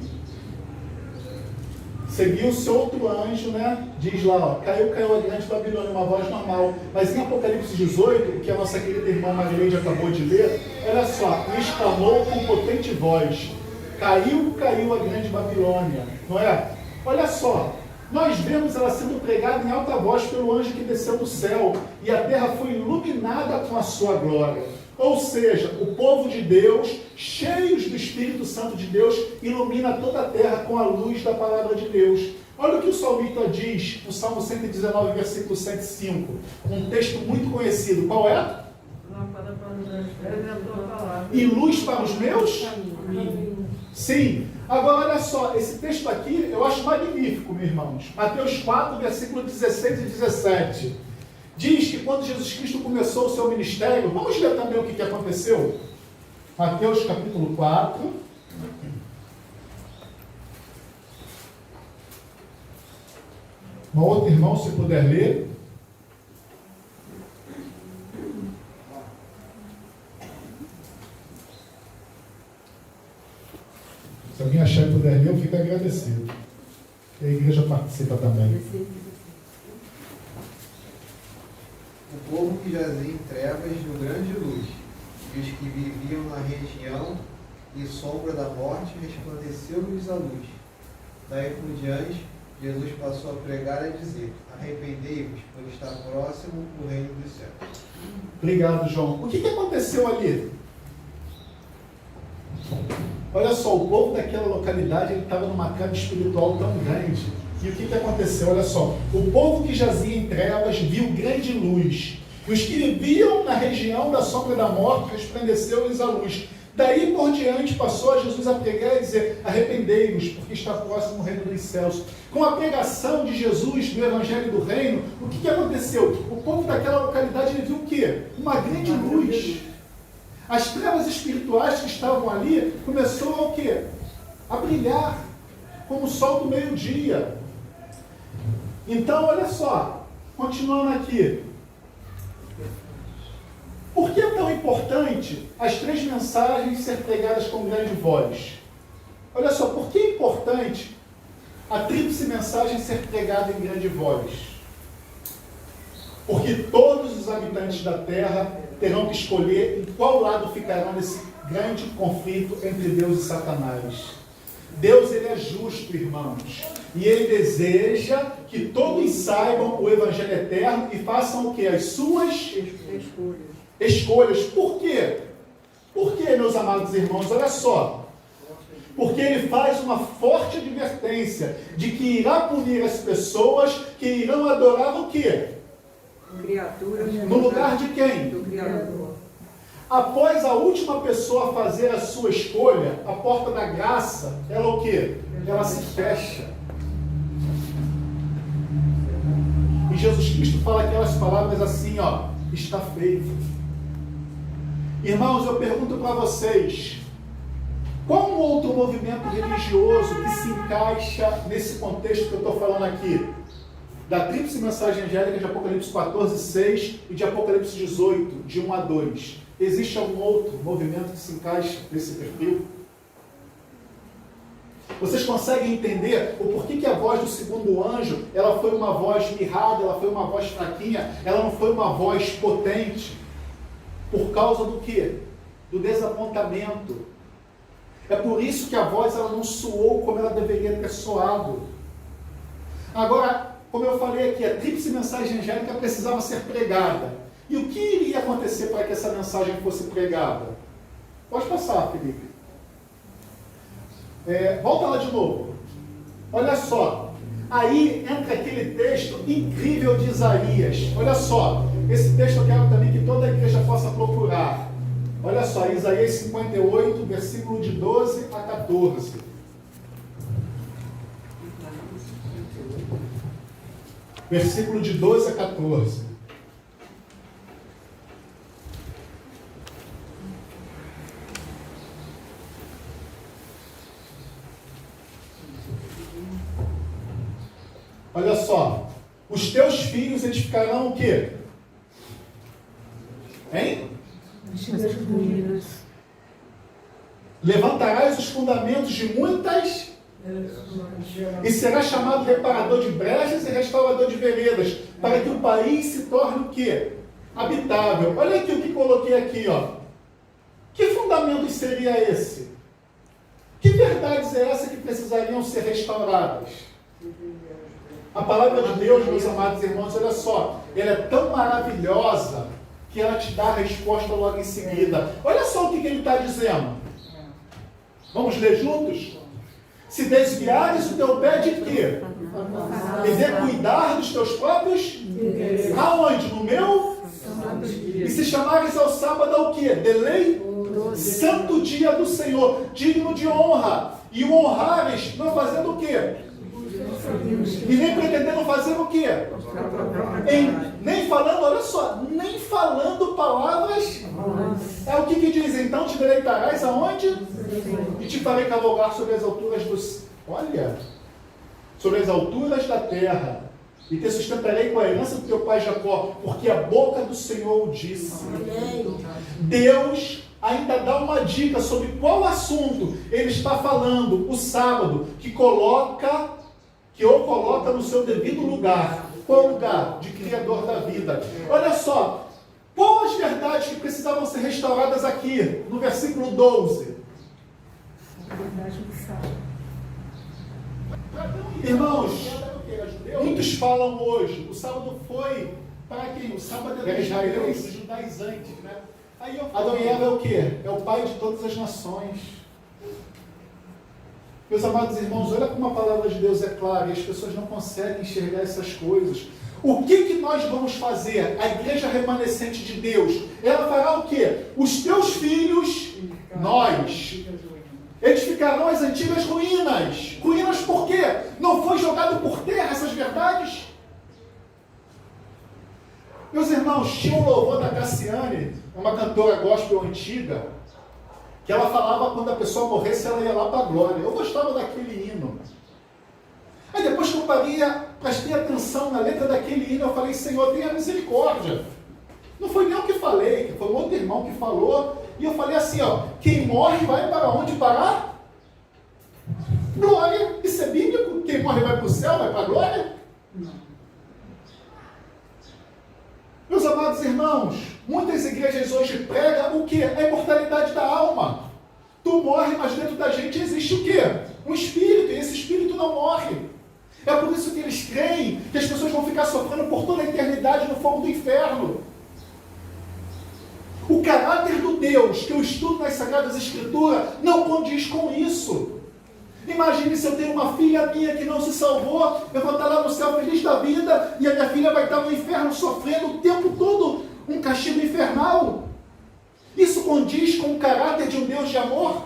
Seguiu-se outro anjo, né? Diz lá, ó, caiu a grande Babilônia, uma voz normal. Mas em Apocalipse 18, que a nossa querida irmã Marileide acabou de ler, olha só, exclamou com potente voz: caiu a grande Babilônia, não é? Olha só, nós vemos ela sendo pregada em alta voz pelo anjo que desceu do céu, e a terra foi iluminada com a sua glória. Ou seja, o povo de Deus, cheios do Espírito Santo de Deus, ilumina toda a terra com a luz da palavra de Deus. Olha o que o salmista diz no Salmo 119, versículo 105. Um texto muito conhecido. Qual é? E luz para os meus? Sim. Agora, olha só, esse texto aqui eu acho magnífico, meus irmãos. Mateus 4, versículo 16 e 17. Diz que quando Jesus Cristo começou o seu ministério, vamos ler também o que aconteceu? Mateus capítulo 4. Um outro irmão, se puder ler. Se alguém achar e puder ler, eu fico agradecido. E a igreja participa também. O povo que jazia em trevas viu grande luz, e os que viviam na região e sombra da morte resplandeceu-lhes a luz. Daí por diante, Jesus passou a pregar e a dizer: arrependei-vos, pois está próximo o reino dos céus. Obrigado, João. O que aconteceu ali? Olha só, o povo daquela localidade estava numa queda espiritual tão grande. E o que aconteceu? Olha só, o povo que jazia em trevas viu grande luz. E os que viviam na região da sombra da morte resplandeceu-lhes a luz. Daí por diante passou Jesus a pregar e dizer: arrependei-vos, porque está próximo o reino dos céus. Com a pregação de Jesus do Evangelho do Reino, o que aconteceu? O povo daquela localidade ele viu o quê? Uma grande luz. As trevas espirituais que estavam ali começou a o quê? A brilhar, como o sol do meio-dia. Então, olha só, continuando aqui. Por que é tão importante as 3 mensagens ser pregadas com grande voz? Olha só, por que é importante a tríplice mensagem ser pregada em grande voz? Porque todos os habitantes da terra terão que escolher em qual lado ficarão nesse grande conflito entre Deus e Satanás. Deus, ele é justo, irmãos, e ele deseja que todos saibam o Evangelho eterno e façam o quê? As suas escolhas. Por quê? Por quê, meus amados irmãos? Olha só. Porque ele faz uma forte advertência de que irá punir as pessoas que irão adorar o quê? Criatura. No lugar de quem? Do Criador. Após a última pessoa fazer a sua escolha, a porta da graça, ela o quê? Ela se fecha. E Jesus Cristo fala aquelas palavras assim, ó: está feito. Irmãos, eu pergunto para vocês, qual um outro movimento religioso que se encaixa nesse contexto que eu estou falando aqui? Da tríplice mensagem angélica de Apocalipse 14, 6 e de Apocalipse 18, de 1 a 2. Existe algum outro movimento que se encaixa nesse perfil? Vocês conseguem entender o porquê que a voz do segundo anjo, ela foi uma voz mirrada, ela foi uma voz fraquinha, ela não foi uma voz potente? Por causa do quê? Do desapontamento. É por isso que a voz ela não soou como ela deveria ter soado. Agora, como eu falei aqui, a tríplice mensagem angélica precisava ser pregada. E o que iria acontecer para que essa mensagem fosse pregada? Pode passar, Felipe. Volta lá de novo. Olha só. Aí entra aquele texto incrível de Isaías. Olha só. Esse texto eu quero também que toda a igreja possa procurar. Olha só, Isaías 58, versículo de 12 a 14. Versículo de 12 a 14. Olha só, os teus filhos eles ficarão o quê? Hein? Levantarás os fundamentos de muitas e será chamado reparador de brechas e restaurador de veredas, para que o país se torne o quê? Habitável. Olha aqui o que coloquei aqui, ó. Que fundamentos seria esse? Que verdades é essa que precisariam ser restauradas? A palavra de Deus, meus amados irmãos, olha só, ela é tão maravilhosa que ela te dá a resposta logo em seguida. Olha só o que ele está dizendo. Vamos ler juntos? Se desviares o teu pé de quê? E de cuidar dos teus próprios? Aonde? No meu? E se chamares ao sábado ao quê? Delei? Santo dia do Senhor, digno de honra. E o honrares, não fazendo o quê? E nem pretendendo fazer o quê? Nem falando, olha só, nem falando palavras. É o que diz, então te deleitarás aonde? E te farei cavalgar sobre as alturas dos... Olha, sobre as alturas da terra. E te sustentarei com a herança do teu pai Jacó, porque a boca do Senhor o disse. Deus ainda dá uma dica sobre qual assunto ele está falando, o sábado, que o coloca no seu devido lugar. Qual lugar? De Criador da vida. Olha só, Qual as verdades que precisavam ser restauradas aqui, no versículo 12? A verdade do sábado. Irmãos, muitos falam hoje, o sábado foi para quem? O sábado é dos judeus, dos judaizantes, né? Adão e Eva é o quê? É o pai de todas as nações. Meus amados irmãos, olha como a palavra de Deus é clara e as pessoas não conseguem enxergar essas coisas. O que nós vamos fazer? A igreja remanescente de Deus, ela fará o quê? Os teus filhos, nós, edificarão as antigas ruínas. Ruínas por quê? Não foi jogado por terra essas verdades? Meus irmãos, tinha um louvor da Cassiane, uma cantora gospel antiga, que ela falava quando a pessoa morresse, ela ia lá para a glória. Eu gostava daquele hino. Aí depois que eu prestei atenção na letra daquele hino, eu falei, Senhor, tenha misericórdia. Não foi nem eu que falei, foi um outro irmão que falou, e eu falei assim, ó, quem morre vai para onde parar? Glória. Isso é bíblico? Quem morre vai para o céu, vai para a glória? Não. Meus amados irmãos, muitas igrejas hoje pregam o quê? A imortalidade da alma. Tu morre, mas dentro da gente existe o quê? Um espírito, e esse espírito não morre. É por isso que eles creem que as pessoas vão ficar sofrendo por toda a eternidade no fogo do inferno. O caráter do Deus que eu estudo nas Sagradas Escrituras não condiz com isso. Imagine se eu tenho uma filha minha que não se salvou, eu vou estar lá no céu feliz da vida e a minha filha vai estar no inferno sofrendo o tempo todo um castigo infernal. Isso condiz com o caráter de um Deus de amor?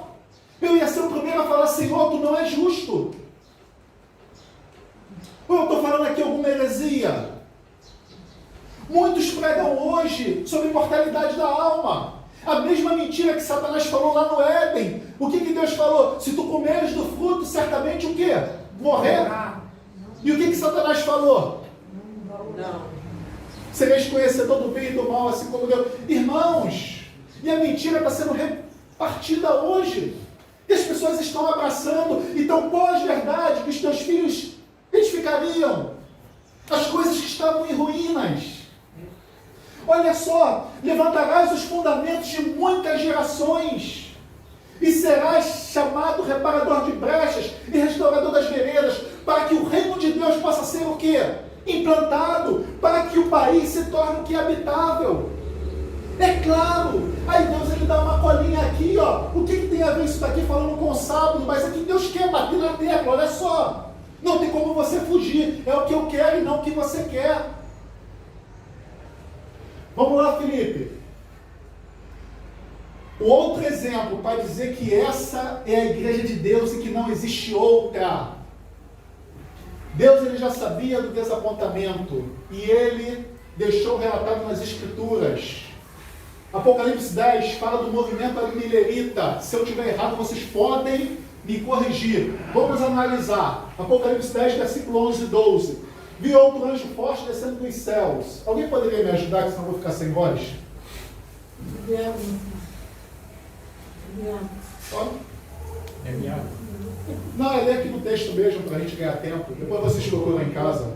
Eu ia ser o primeiro a falar, Senhor, tu não é justo. Ou eu estou falando aqui alguma heresia? Muitos pregam hoje sobre a imortalidade da alma. A mesma mentira que Satanás falou lá no Éden. O que Deus falou? Se tu comeres do fruto, certamente o quê? Morrer. E o que Satanás falou? Não. Sereis conhecedor do bem e do mal, assim como Deus. Irmãos, e a mentira está sendo repartida hoje. E as pessoas estão abraçando. Então, qual a verdade que os teus filhos edificariam? As coisas que estavam em ruínas. Olha só, levantarás os fundamentos de muitas gerações e serás chamado reparador de brechas e restaurador das veredas, para que o reino de Deus possa ser o quê? Implantado, para que o país se torne o que? Habitável. É claro, aí Deus ele dá uma colinha aqui, ó. O que tem a ver isso daqui falando com o sábado? Mas aqui Deus quer bater na tecla, olha só. Não tem como você fugir, é o que eu quero e não o que você quer. Vamos lá, Felipe. O outro exemplo para dizer que essa é a igreja de Deus e que não existe outra. Deus ele já sabia do desapontamento e ele deixou relatado nas Escrituras. Apocalipse 10 fala do movimento abimilerita. Se eu estiver errado, vocês podem me corrigir. Vamos analisar. Apocalipse 10, versículo 11 e 12. Vi outro anjo forte descendo dos céus. Alguém poderia me ajudar, que senão eu vou ficar sem voz? Não, é ler aqui no texto mesmo, para a gente ganhar tempo. Depois vocês procuram em casa.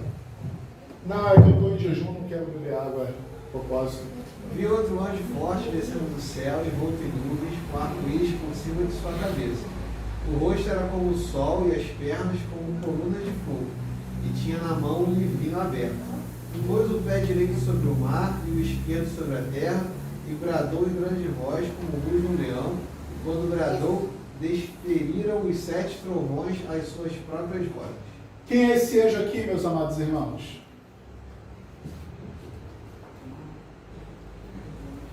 Não, é que eu estou em jejum, não quero beber água. Propósito. Vi outro anjo forte descendo do céu, envolto em nuvens, com arco-íris por cima de sua cabeça. O rosto era como o sol e as pernas como colunas de fogo. E tinha na mão um livrinho aberto. Pôs o pé direito sobre o mar e o esquerdo sobre a terra, e bradou em grande voz, como o rugido de um leão. E quando bradou, desferiram os 7 trovões as suas próprias vozes. Quem é esse anjo aqui, meus amados irmãos?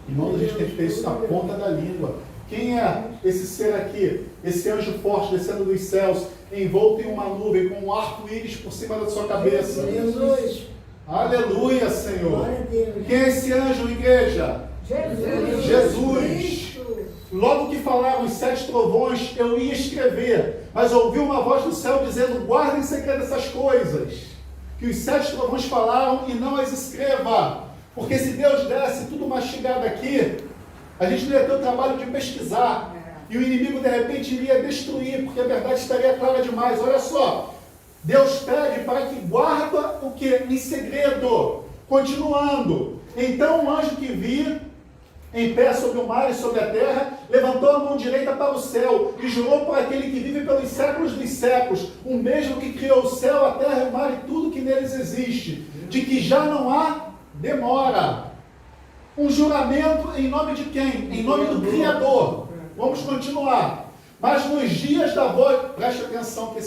Irmãos, a gente tem que ter isso na ponta da língua. Quem é esse ser aqui? Esse anjo forte descendo dos céus, envolto em uma nuvem, com um arco-íris por cima da sua cabeça. Jesus. Aleluia, Senhor. Glória a Deus. Quem é esse anjo, igreja? Jesus. Jesus. Logo que falaram os 7 trovões, eu ia escrever, mas ouvi uma voz do céu dizendo, guarda em segredo essas coisas, que os 7 trovões falaram, e não as escreva, porque se Deus desse tudo mastigado aqui, a gente não ia ter o trabalho de pesquisar, e o inimigo de repente iria destruir, porque a verdade estaria clara demais. Olha só, Deus pede para que guarda o que? Em segredo. Continuando, Então o anjo que vi em pé sobre o mar e sobre a terra, levantou a mão direita para o céu e jurou por aquele que vive pelos séculos dos séculos, o mesmo que criou o céu, a terra, o mar e tudo que neles existe, de que já não há demora. Um juramento em nome de quem? Em nome do Criador. Vamos continuar. Mas nos dias da voz, preste atenção que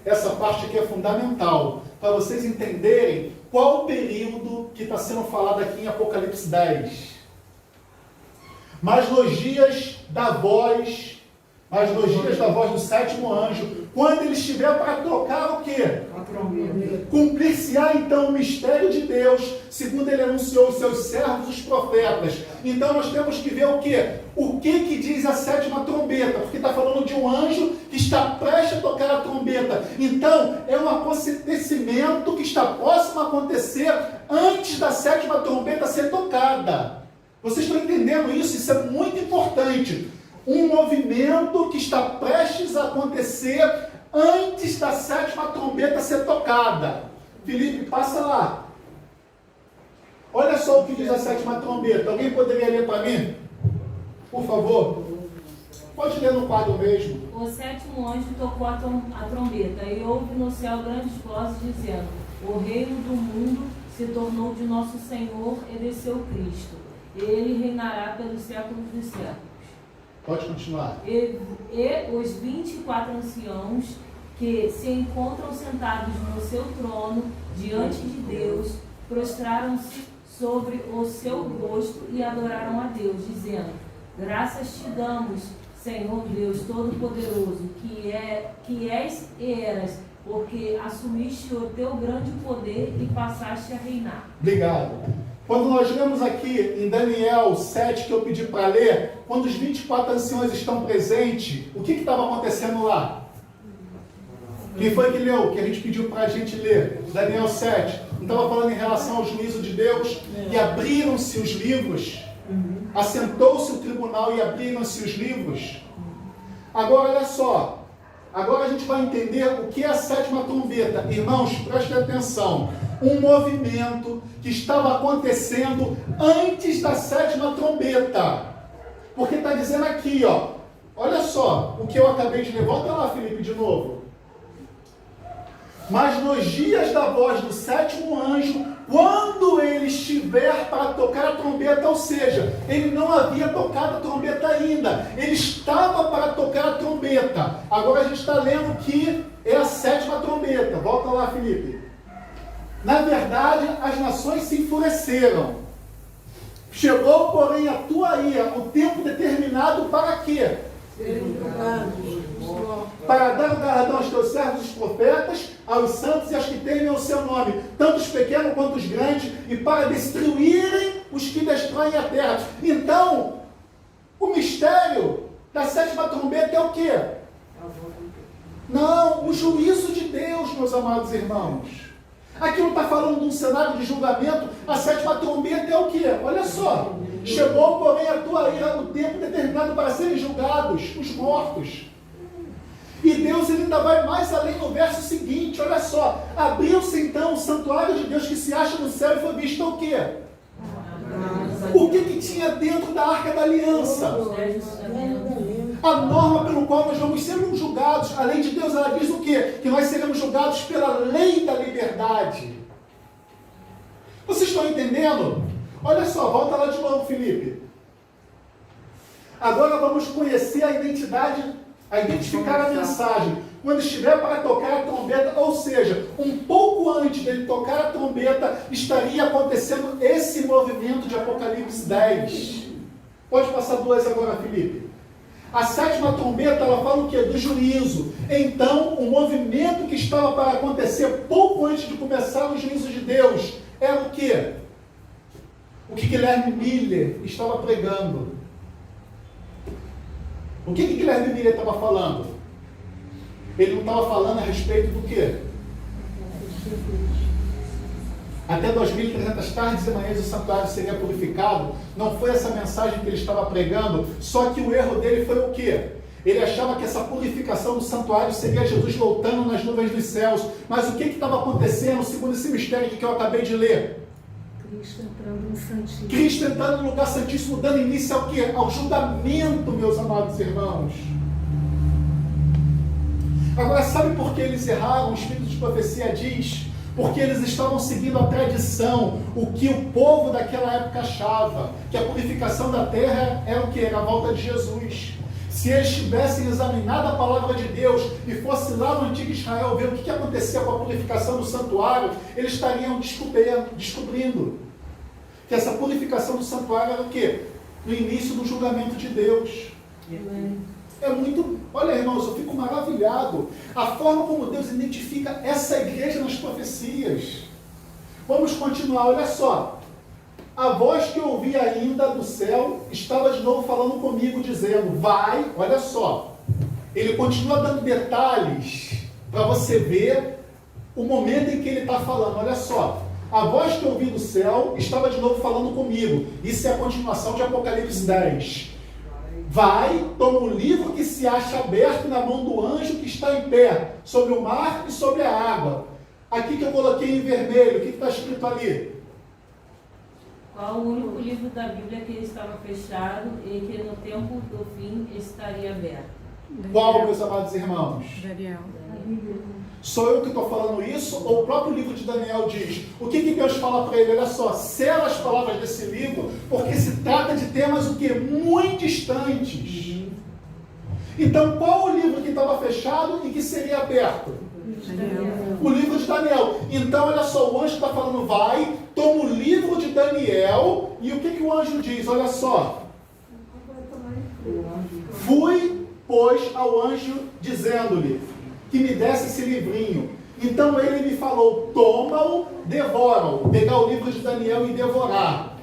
essa parte aqui é fundamental, para vocês entenderem qual o período que está sendo falado aqui em Apocalipse 10. Mas nos dias da voz do sétimo anjo, quando ele estiver para tocar o quê? Cumprir-se-á então o mistério de Deus, segundo ele anunciou os seus servos, os profetas. Então nós temos que ver o quê? O que diz a sétima trombeta? Porque está falando de um anjo que está prestes a tocar a trombeta. Então é um acontecimento que está próximo a acontecer antes da sétima trombeta ser tocada. Vocês estão entendendo isso? Isso é muito importante. Um movimento que está prestes a acontecer antes da sétima trombeta ser tocada. Felipe, passa lá. Olha só o que diz a sétima trombeta. Alguém poderia ler para mim? Por favor. Pode ler no quadro mesmo. O sétimo anjo tocou a trombeta, e houve no céu grandes vozes dizendo: o reino do mundo se tornou de nosso Senhor e de seu Cristo. Ele reinará pelos séculos dos séculos. Pode continuar. E os 24 anciãos que se encontram sentados no seu trono diante de Deus, prostraram-se sobre o seu rosto e adoraram a Deus, dizendo: graças te damos, Senhor Deus Todo-Poderoso, que és e eras, porque assumiste o teu grande poder e passaste a reinar. Obrigado. Quando nós lemos aqui em Daniel 7, que eu pedi para ler, quando os 24 anciões estão presentes, o que estava acontecendo lá? Quem foi que leu? Que a gente pediu para a gente ler? Daniel 7. Não estava falando em relação ao juízo de Deus? E abriram-se os livros. Assentou-se o tribunal e abriram-se os livros. Agora, olha só. Agora a gente vai entender o que é a sétima trombeta. Irmãos, prestem atenção. Um movimento que estava acontecendo antes da sétima trombeta. Porque está dizendo aqui, ó. Olha só o que eu acabei de ler. Volta lá, Felipe, de novo. Mas nos dias da voz do sétimo anjo, quando ele estiver para tocar a trombeta, ou seja, ele não havia tocado a trombeta ainda, ele estava para tocar a trombeta. Agora a gente está lendo que é a sétima trombeta. Volta lá, Felipe. Na verdade, as nações se enfureceram. Chegou, porém, a tua ira, o tempo determinado para quê? Para dar o galardão aos teus servos, os profetas, aos santos e aos que temem o seu nome, tanto os pequenos quanto os grandes, e para destruírem os que destroem a terra. Então, o mistério da sétima trombeta é o quê? Não, o juízo de Deus, meus amados irmãos. Aqui não está falando de um cenário de julgamento. A sétima trombeta é o quê? Olha só. Chegou, porém, a tua ira, o tempo determinado para serem julgados, os mortos. E Deus ele ainda vai mais além no verso seguinte, olha só. Abriu-se então o santuário de Deus que se acha no céu e foi visto o quê? O que tinha dentro da Arca da Aliança? A norma pelo qual nós vamos ser julgados. Além de Deus, ela diz o quê? Que nós seremos julgados pela lei da liberdade. Vocês estão entendendo? Olha só, volta lá de novo, Felipe. Agora vamos conhecer a identidade, a identificar a mensagem. Quando estiver para tocar a trombeta, ou seja, um pouco antes dele tocar a trombeta, estaria acontecendo esse movimento de Apocalipse 10. Pode passar duas agora, Felipe. A sétima trombeta, ela fala o quê? Do juízo. Então, o movimento que estava para acontecer pouco antes de começar o juízo de Deus, era o quê? O que Guilherme Miller estava pregando. O que Guilherme Miller estava falando? Ele não estava falando a respeito do quê? Até 2.300 tardes e manhãs o santuário seria purificado. Não foi essa mensagem que ele estava pregando, só que o erro dele foi o quê? Ele achava que essa purificação do santuário seria Jesus voltando nas nuvens dos céus. Mas o que estava acontecendo, segundo esse mistério que eu acabei de ler? Cristo entrando no Santíssimo. Cristo entrando no lugar santíssimo, dando início ao quê? Ao julgamento, meus amados irmãos. Agora, sabe por que eles erraram? O Espírito de Profecia diz: porque eles estavam seguindo a tradição, o que o povo daquela época achava, que a purificação da terra era o que? Era a volta de Jesus. Se eles tivessem examinado a palavra de Deus e fosse lá no antigo Israel ver o que acontecia com a purificação do santuário, eles estariam descobrindo que essa purificação do santuário era o quê? No início do julgamento de Deus. É muito... Olha, irmãos, eu fico maravilhado a forma como Deus identifica essa igreja nas profecias. Vamos continuar, olha só. A voz que eu ouvi ainda do céu estava de novo falando comigo, dizendo: vai, olha só. Ele continua dando detalhes para você ver o momento em que ele está falando. Olha só. A voz que eu ouvi do céu estava de novo falando comigo. Isso é a continuação de Apocalipse 10. Vai, toma o livro que se acha aberto na mão do anjo que está em pé, sobre o mar e sobre a água. Aqui que eu coloquei em vermelho, o que está escrito ali? Qual o único livro da Bíblia que estava fechado e que no tempo do fim estaria aberto? Qual, meus amados irmãos? Daniel. Sou eu que estou falando isso, ou o próprio livro de Daniel diz? O que Deus fala para ele? Olha só, sela as palavras desse livro, porque se trata de temas o quê? Muito distantes. Então, qual o livro que estava fechado e que seria aberto? O livro de Daniel. Então, olha só, o anjo está falando: vai, toma o livro de Daniel, e o que o anjo diz? Olha só. Fui, pois, ao anjo, dizendo-lhe que me desse esse livrinho. Então ele me falou: toma-o, devora-o. Pegar o livro de Daniel e devorar.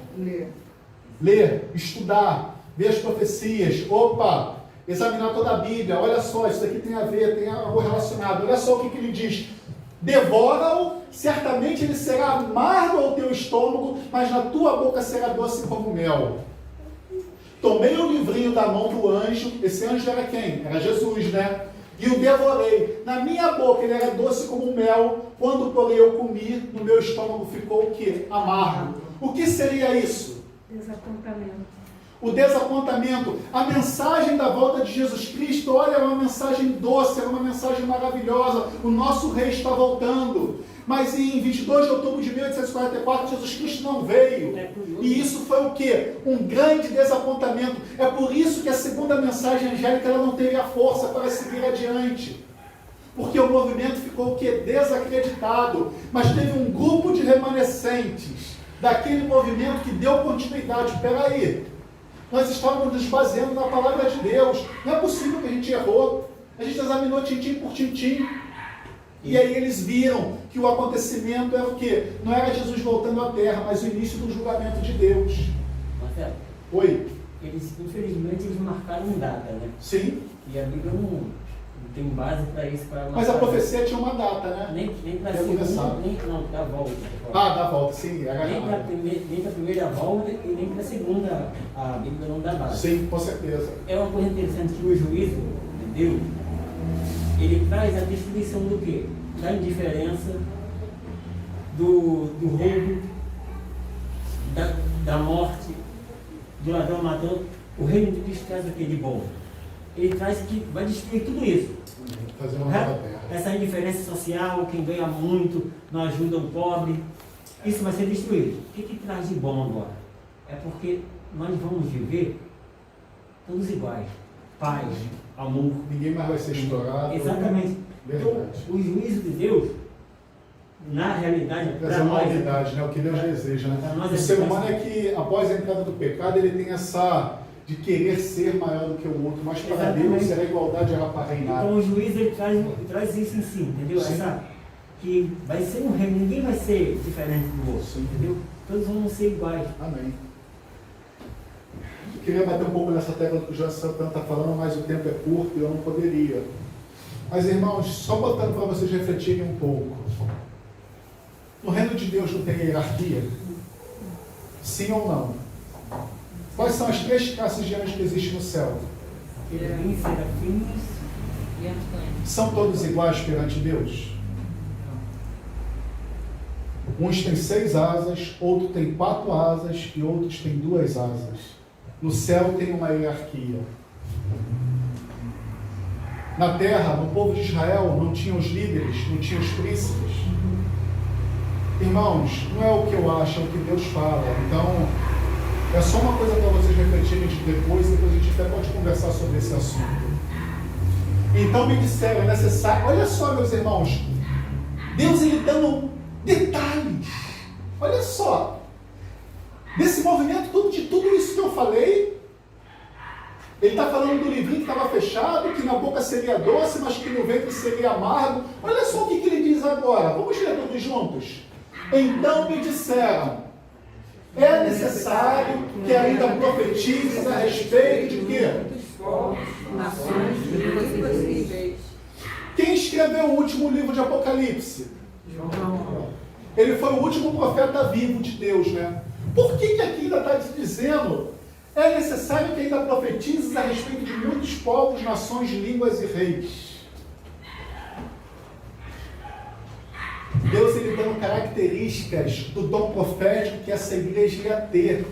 Ler, estudar, ver as profecias. Opa, examinar toda a Bíblia. Olha só, isso aqui tem a ver, tem algo relacionado. Olha só o que ele diz: devora-o, certamente ele será amargo ao teu estômago, mas na tua boca será doce como mel. Tomei o livrinho da mão do anjo. Esse anjo era quem? Era Jesus, né? E o devorei. Na minha boca ele era doce como mel. Quando, porém, eu comi, no meu estômago ficou o quê? Amargo. O que seria isso? Desapontamento. O desapontamento. A mensagem da volta de Jesus Cristo, olha, é uma mensagem doce, é uma mensagem maravilhosa. O nosso rei está voltando. Mas em 22 de outubro de 1844, Jesus Cristo não veio. E isso foi o quê? Um grande desapontamento. É por isso que a segunda mensagem angélica ela não teve a força para seguir adiante. Porque o movimento ficou o quê? Desacreditado. Mas teve um grupo de remanescentes daquele movimento que deu continuidade. Espera aí. Nós estávamos nos baseando na palavra de Deus. Não é possível que a gente errou. A gente examinou tintim por tintim. E aí eles viram que o acontecimento era o quê? Não era Jesus voltando à terra, mas o início do julgamento de Deus. Marcelo, Oi? infelizmente, eles marcaram data, né? Sim. E a Bíblia não tem base para isso. Mas a profecia tinha uma data, né? Nem para a Ia segunda, começar. não, da volta. Da volta, sim. Era Nem para a primeira volta e nem para a segunda, a Bíblia não dá base. Sim, com certeza. É uma coisa interessante que o juízo de Deus, ele traz a destruição do quê? Da indiferença, do roubo, da morte, do ladrão matando. O reino de Cristo traz o que de bom? Ele traz que vai destruir tudo isso. Fazer uma nova terra. Essa indiferença social, quem ganha muito, não ajuda o pobre, isso vai ser destruído. O que traz de bom agora? É porque nós vamos viver todos iguais. Paz, amor. Ninguém mais vai ser explorado. Exatamente. Então, o juízo de Deus, na realidade, Trazer uma unidade, né? O que Deus deseja, né? O ser humano é que, após a entrada do pecado, ele tem essa de querer ser maior do que o outro, mas para Deus a igualdade era para reinar. Então o juízo ele traz isso em si, entendeu? Essa, que vai ser um reino, ninguém vai ser diferente do outro, entendeu? Todos vão ser iguais. Amém. Eu queria bater um pouco nessa tecla que o João Santana está falando, mas o tempo é curto e eu não poderia. Mas, irmãos, só botando para vocês refletirem um pouco. No reino de Deus não tem hierarquia? Sim ou não? Quais são as 3 classes de anjos que existem no céu? Querubins, serafins E arcanjos. São todos iguais perante Deus? Uns têm 6 asas, outros têm 4 asas e outros têm 2 asas. No céu tem uma hierarquia. Na terra, no povo de Israel, não tinha os líderes, não tinha os príncipes. Irmãos, não é o que eu acho, é o que Deus fala. Então, é só uma coisa para vocês refletirem depois a gente até pode conversar sobre esse assunto. Então me disseram, é necessário... Olha só, meus irmãos, Deus ele dando detalhes. Olha só, desse movimento, de tudo isso que eu falei, ele está falando do livrinho que estava fechado, que na boca seria doce, mas que no ventre seria amargo. Olha só o que ele diz agora. Vamos ler todos juntos? Então me disseram, é necessário que ainda profetizes a respeito de quê? Nações, línguas e possíveis. Quem escreveu o último livro de Apocalipse? João. Ele foi o último profeta vivo de Deus, né? Por que aqui ainda está dizendo? É necessário que ainda profetizes a respeito de muitos povos, nações, línguas e reis. Deus ele dando características do dom profético que essa igreja ia ter.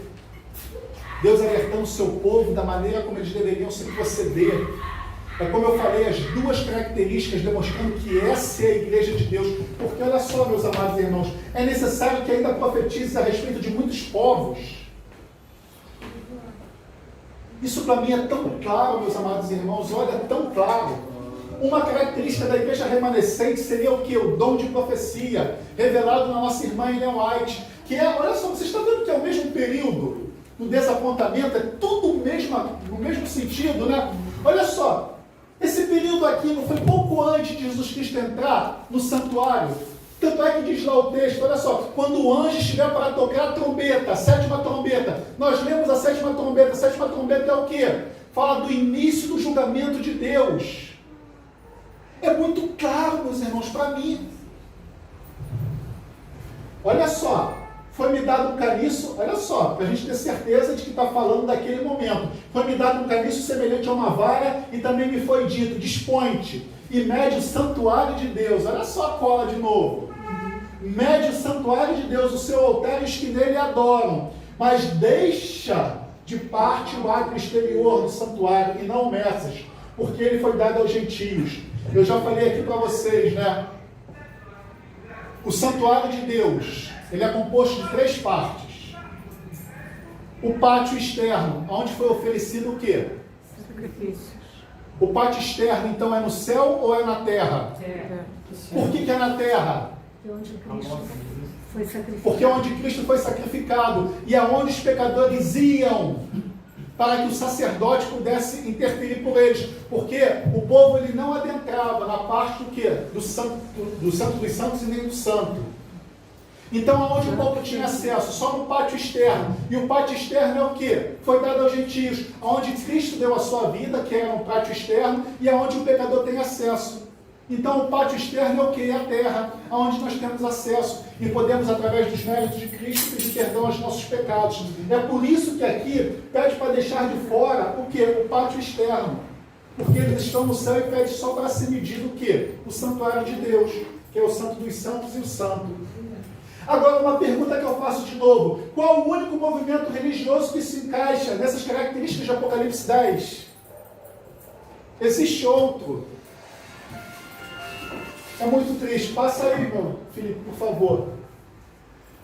Deus alertando o seu povo da maneira como eles deveriam se proceder. É como eu falei, as 2 características demonstrando que essa é a igreja de Deus. Porque olha só, meus amados irmãos, é necessário que ainda profetize a respeito de muitos povos. Isso para mim é tão claro, meus amados irmãos, olha, tão claro. Uma característica da igreja remanescente seria o que? O dom de profecia, revelado na nossa irmã Ellen White, que é, olha só, você está vendo que é o mesmo período do desapontamento, é tudo no mesmo sentido, né? Olha só, esse período aqui não foi pouco antes de Jesus Cristo entrar no santuário. Tanto é que diz lá o texto, olha só, quando o anjo estiver para tocar a trombeta, a 7ª trombeta, nós lemos a 7ª trombeta. A 7ª trombeta é o quê? Fala do início do julgamento de Deus. É muito claro, meus irmãos, para mim. Olha só, foi me dado um caniço, olha só, para a gente ter certeza de que está falando daquele momento. Foi me dado um caniço semelhante a uma vara e também me foi dito, dispõe-te e mede o santuário de Deus. Olha só a cola de novo. Mede o santuário de Deus, o seu altar e os que nele adoram, mas deixa de parte o átrio exterior do santuário e não o meças, porque ele foi dado aos gentios. Eu já falei aqui para vocês, né? O santuário de Deus, ele é composto de 3 partes. O pátio externo, onde foi oferecido o quê? Sacrifícios. O pátio externo, então, é no céu ou é na terra? Por que é na terra? Onde Cristo foi sacrificado. Porque é onde Cristo foi sacrificado e é onde os pecadores iam para que o sacerdote pudesse interferir por eles. Porque o povo ele não adentrava na parte do quê? Do santo dos santos e nem do santo. Então, aonde o povo tinha acesso? Só no pátio externo. E o pátio externo é o quê? Foi dado aos gentios. Onde Cristo deu a sua vida, que era um pátio externo, e aonde o pecador tem acesso. Então, o pátio externo é o quê? É a terra, aonde nós temos acesso. E podemos, através dos méritos de Cristo, pedir perdão aos nossos pecados. É por isso que aqui pede para deixar de fora o quê? O pátio externo. Porque eles estão no céu e pede só para se medir o quê? O santuário de Deus, que é o santo dos santos e o santo. Agora, uma pergunta que eu faço de novo. Qual o único movimento religioso que se encaixa nessas características de Apocalipse 10? Existe outro. É muito triste. Passa aí, meu Felipe, por favor.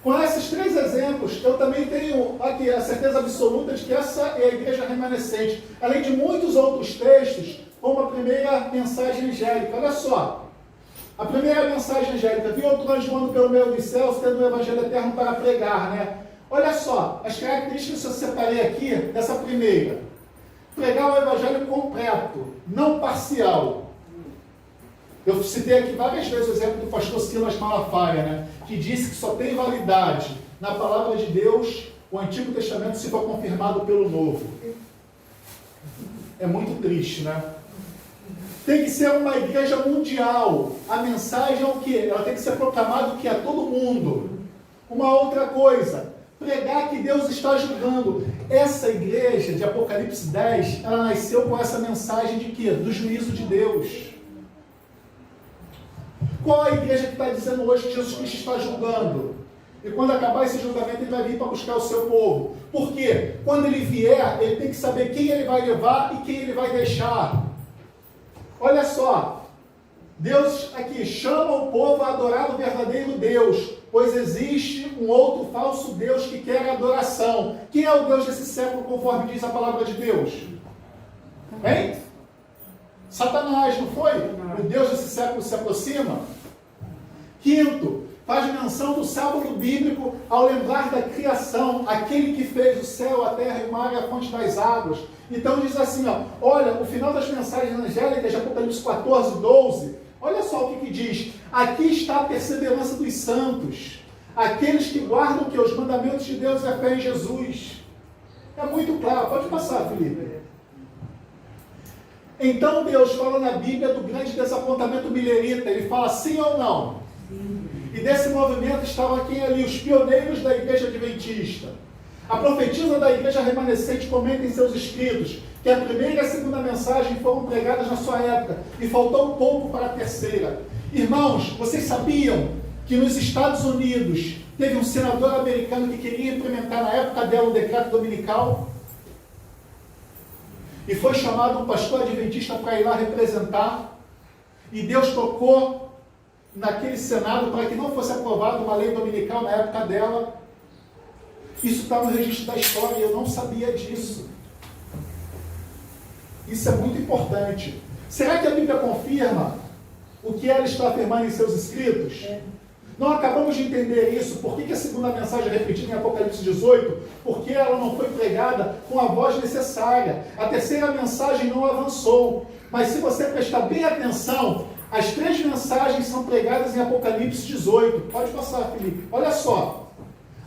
Com esses 3 exemplos, eu também tenho aqui a certeza absoluta de que essa é a igreja remanescente. Além de muitos outros textos, como a primeira mensagem angélica. Olha só. A primeira mensagem angélica. Vi outro anjo voando pelo meio dos céus, tendo o evangelho eterno para pregar, né? Olha só, as características que eu separei aqui dessa primeira. Pregar o evangelho completo, não parcial. Eu citei aqui várias vezes o exemplo do pastor Silas Malafaia, né? Que disse que só tem validade na palavra de Deus o Antigo Testamento se for confirmado pelo Novo. É muito triste, né? Tem que ser uma igreja mundial. A mensagem é o quê? Ela tem que ser proclamada o quê? A todo mundo. Uma outra coisa, pregar que Deus está julgando. Essa igreja de Apocalipse 10, ela nasceu com essa mensagem de quê? Do juízo de Deus. Qual a igreja que está dizendo hoje que Jesus Cristo está julgando? E quando acabar esse julgamento, ele vai vir para buscar o seu povo. Por quê? Quando ele vier, ele tem que saber quem ele vai levar e quem ele vai deixar. Olha só, Deus aqui chama o povo a adorar o verdadeiro Deus, pois existe um outro falso Deus que quer adoração. Quem é o Deus desse século, conforme diz a palavra de Deus? Hein? Satanás, não foi? O Deus desse século se aproxima. Quinto, faz menção do sábado bíblico ao lembrar da criação, aquele que fez o céu, a terra e o mar e a fonte das águas. Então diz assim, ó, olha, o final das mensagens angélicas de Apocalipse 14, 12, olha só o que diz. Aqui está a perseverança dos santos, aqueles que guardam que os mandamentos de Deus e a fé em Jesus. É muito claro, pode passar, Felipe. Então Deus fala na Bíblia do grande desapontamento milerita, ele fala sim ou não? Sim. E desse movimento estavam aqui ali os pioneiros da igreja adventista. A profetisa da igreja remanescente comenta em seus escritos que a primeira e a segunda mensagem foram pregadas na sua época e faltou um pouco para a terceira. Irmãos, vocês sabiam que nos Estados Unidos teve um senador americano que queria implementar na época dela o decreto dominical? E foi chamado um pastor adventista para ir lá representar. E Deus tocou naquele Senado para que não fosse aprovada uma lei dominical na época dela. Isso está no registro da história e eu não sabia disso. Isso é muito importante. Será que a Bíblia confirma o que ela está afirmando em seus escritos? Não acabamos de entender isso. Por que a segunda mensagem é repetida em Apocalipse 18? Porque ela não foi pregada com a voz necessária. A terceira mensagem não avançou. Mas se você prestar bem atenção, as três mensagens são pregadas em Apocalipse 18. Pode passar, Felipe. Olha só.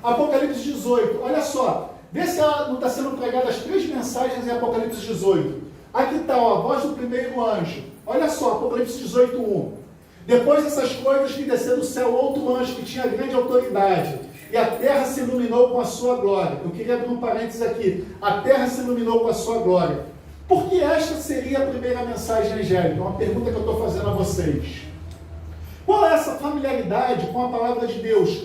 Apocalipse 18. Olha só. Vê se ela não está sendo pregada as três mensagens em Apocalipse 18. Aqui está a voz do primeiro anjo. Olha só, Apocalipse 18, 1. Depois dessas coisas, vi descer do céu outro anjo que tinha grande autoridade, e a terra se iluminou com a sua glória. Eu queria abrir um parênteses aqui. A terra se iluminou com a sua glória. Por que esta seria a primeira mensagem angélica? Uma pergunta que eu estou fazendo a vocês. Qual é essa familiaridade com a palavra de Deus?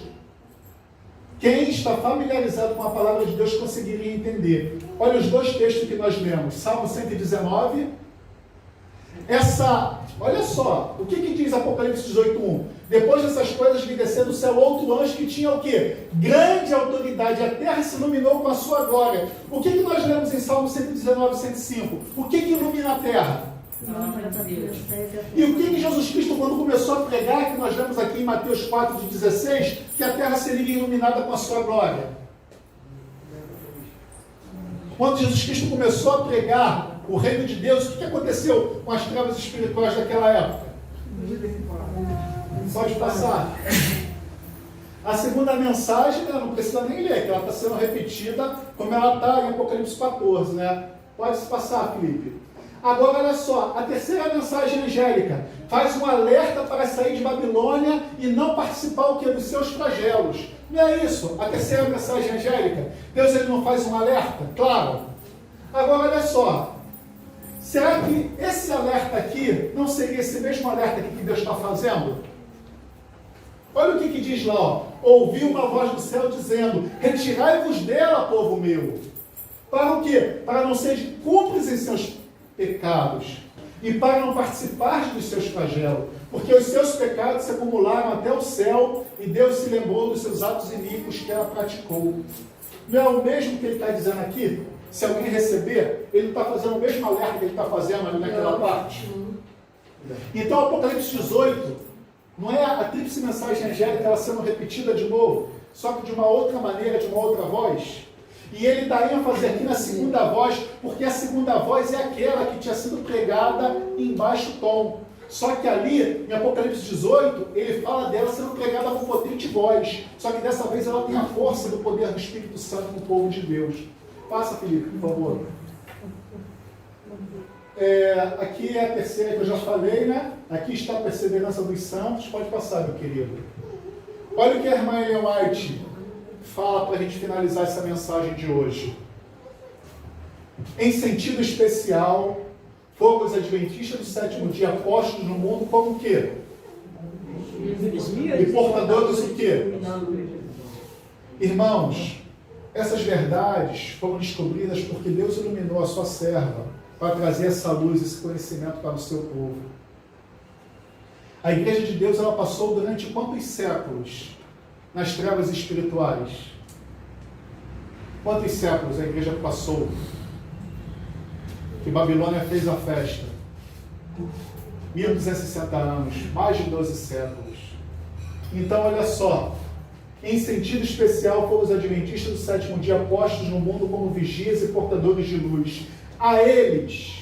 Quem está familiarizado com a palavra de Deus conseguiria entender. Olha os dois textos que nós lemos. Salmo 119. Olha só, o que diz Apocalipse 18:1? Depois dessas coisas vi descer do céu outro anjo que tinha o quê? Grande autoridade, a terra se iluminou com a sua glória. O que nós lemos em Salmo 119, 105? O que ilumina a terra? E o que Jesus Cristo, quando começou a pregar, que nós lemos aqui em Mateus 4:16, que a terra seria iluminada com a sua glória? Quando Jesus Cristo começou a pregar o reino de Deus, o que aconteceu com as trevas espirituais daquela época? Pode passar. A segunda mensagem, né, não precisa nem ler, que ela está sendo repetida como ela está em Apocalipse 14, né? Pode se passar, Felipe. Agora, olha só, a terceira mensagem angélica faz um alerta para sair de Babilônia e não participar o que? Dos seus flagelos. Não é isso? A terceira mensagem angélica. Deus ele não faz um alerta? Claro. Agora, olha só. Será que esse alerta aqui não seria esse mesmo alerta aqui que Deus está fazendo? Olha o que diz lá, ó. Ouvi uma voz do céu dizendo: retirai-vos dela, povo meu. Para o quê? Para não serem cúmplices em seus pecados e para não participar dos seus flagelos, porque os seus pecados se acumularam até o céu e Deus se lembrou dos seus atos iníquos que ela praticou. Não é o mesmo que ele está dizendo aqui? Se alguém receber, ele está fazendo o mesmo alerta que ele está fazendo ali naquela parte. Então, Apocalipse 18, não é a tríplice mensagem angélica ela sendo repetida de novo, só que de uma outra maneira, de uma outra voz. E ele dá ênfase aqui na segunda voz, porque a segunda voz é aquela que tinha sido pregada em baixo tom. Só que ali, em Apocalipse 18, ele fala dela sendo pregada com potente voz. Só que dessa vez ela tem a força do poder do Espírito Santo no povo de Deus. Passa, Felipe, por favor. Aqui é a terceira que eu já falei, né? Aqui está a perseverança dos santos. Pode passar, meu querido. Olha o que a irmã Ellen White fala para a gente finalizar essa mensagem de hoje. Em sentido especial, foram os adventistas do sétimo dia postos no mundo como o quê? E portadores o quê? Irmãos, essas verdades foram descobridas porque Deus iluminou a sua serva para trazer essa luz, esse conhecimento para o seu povo. A igreja de Deus, ela passou durante quantos séculos nas trevas espirituais? Quantos séculos a igreja passou? Que Babilônia fez a festa. 1260 anos, mais de 12 séculos. Então, olha só, em sentido especial foram os adventistas do sétimo dia postos no mundo como vigias e portadores de luz. A eles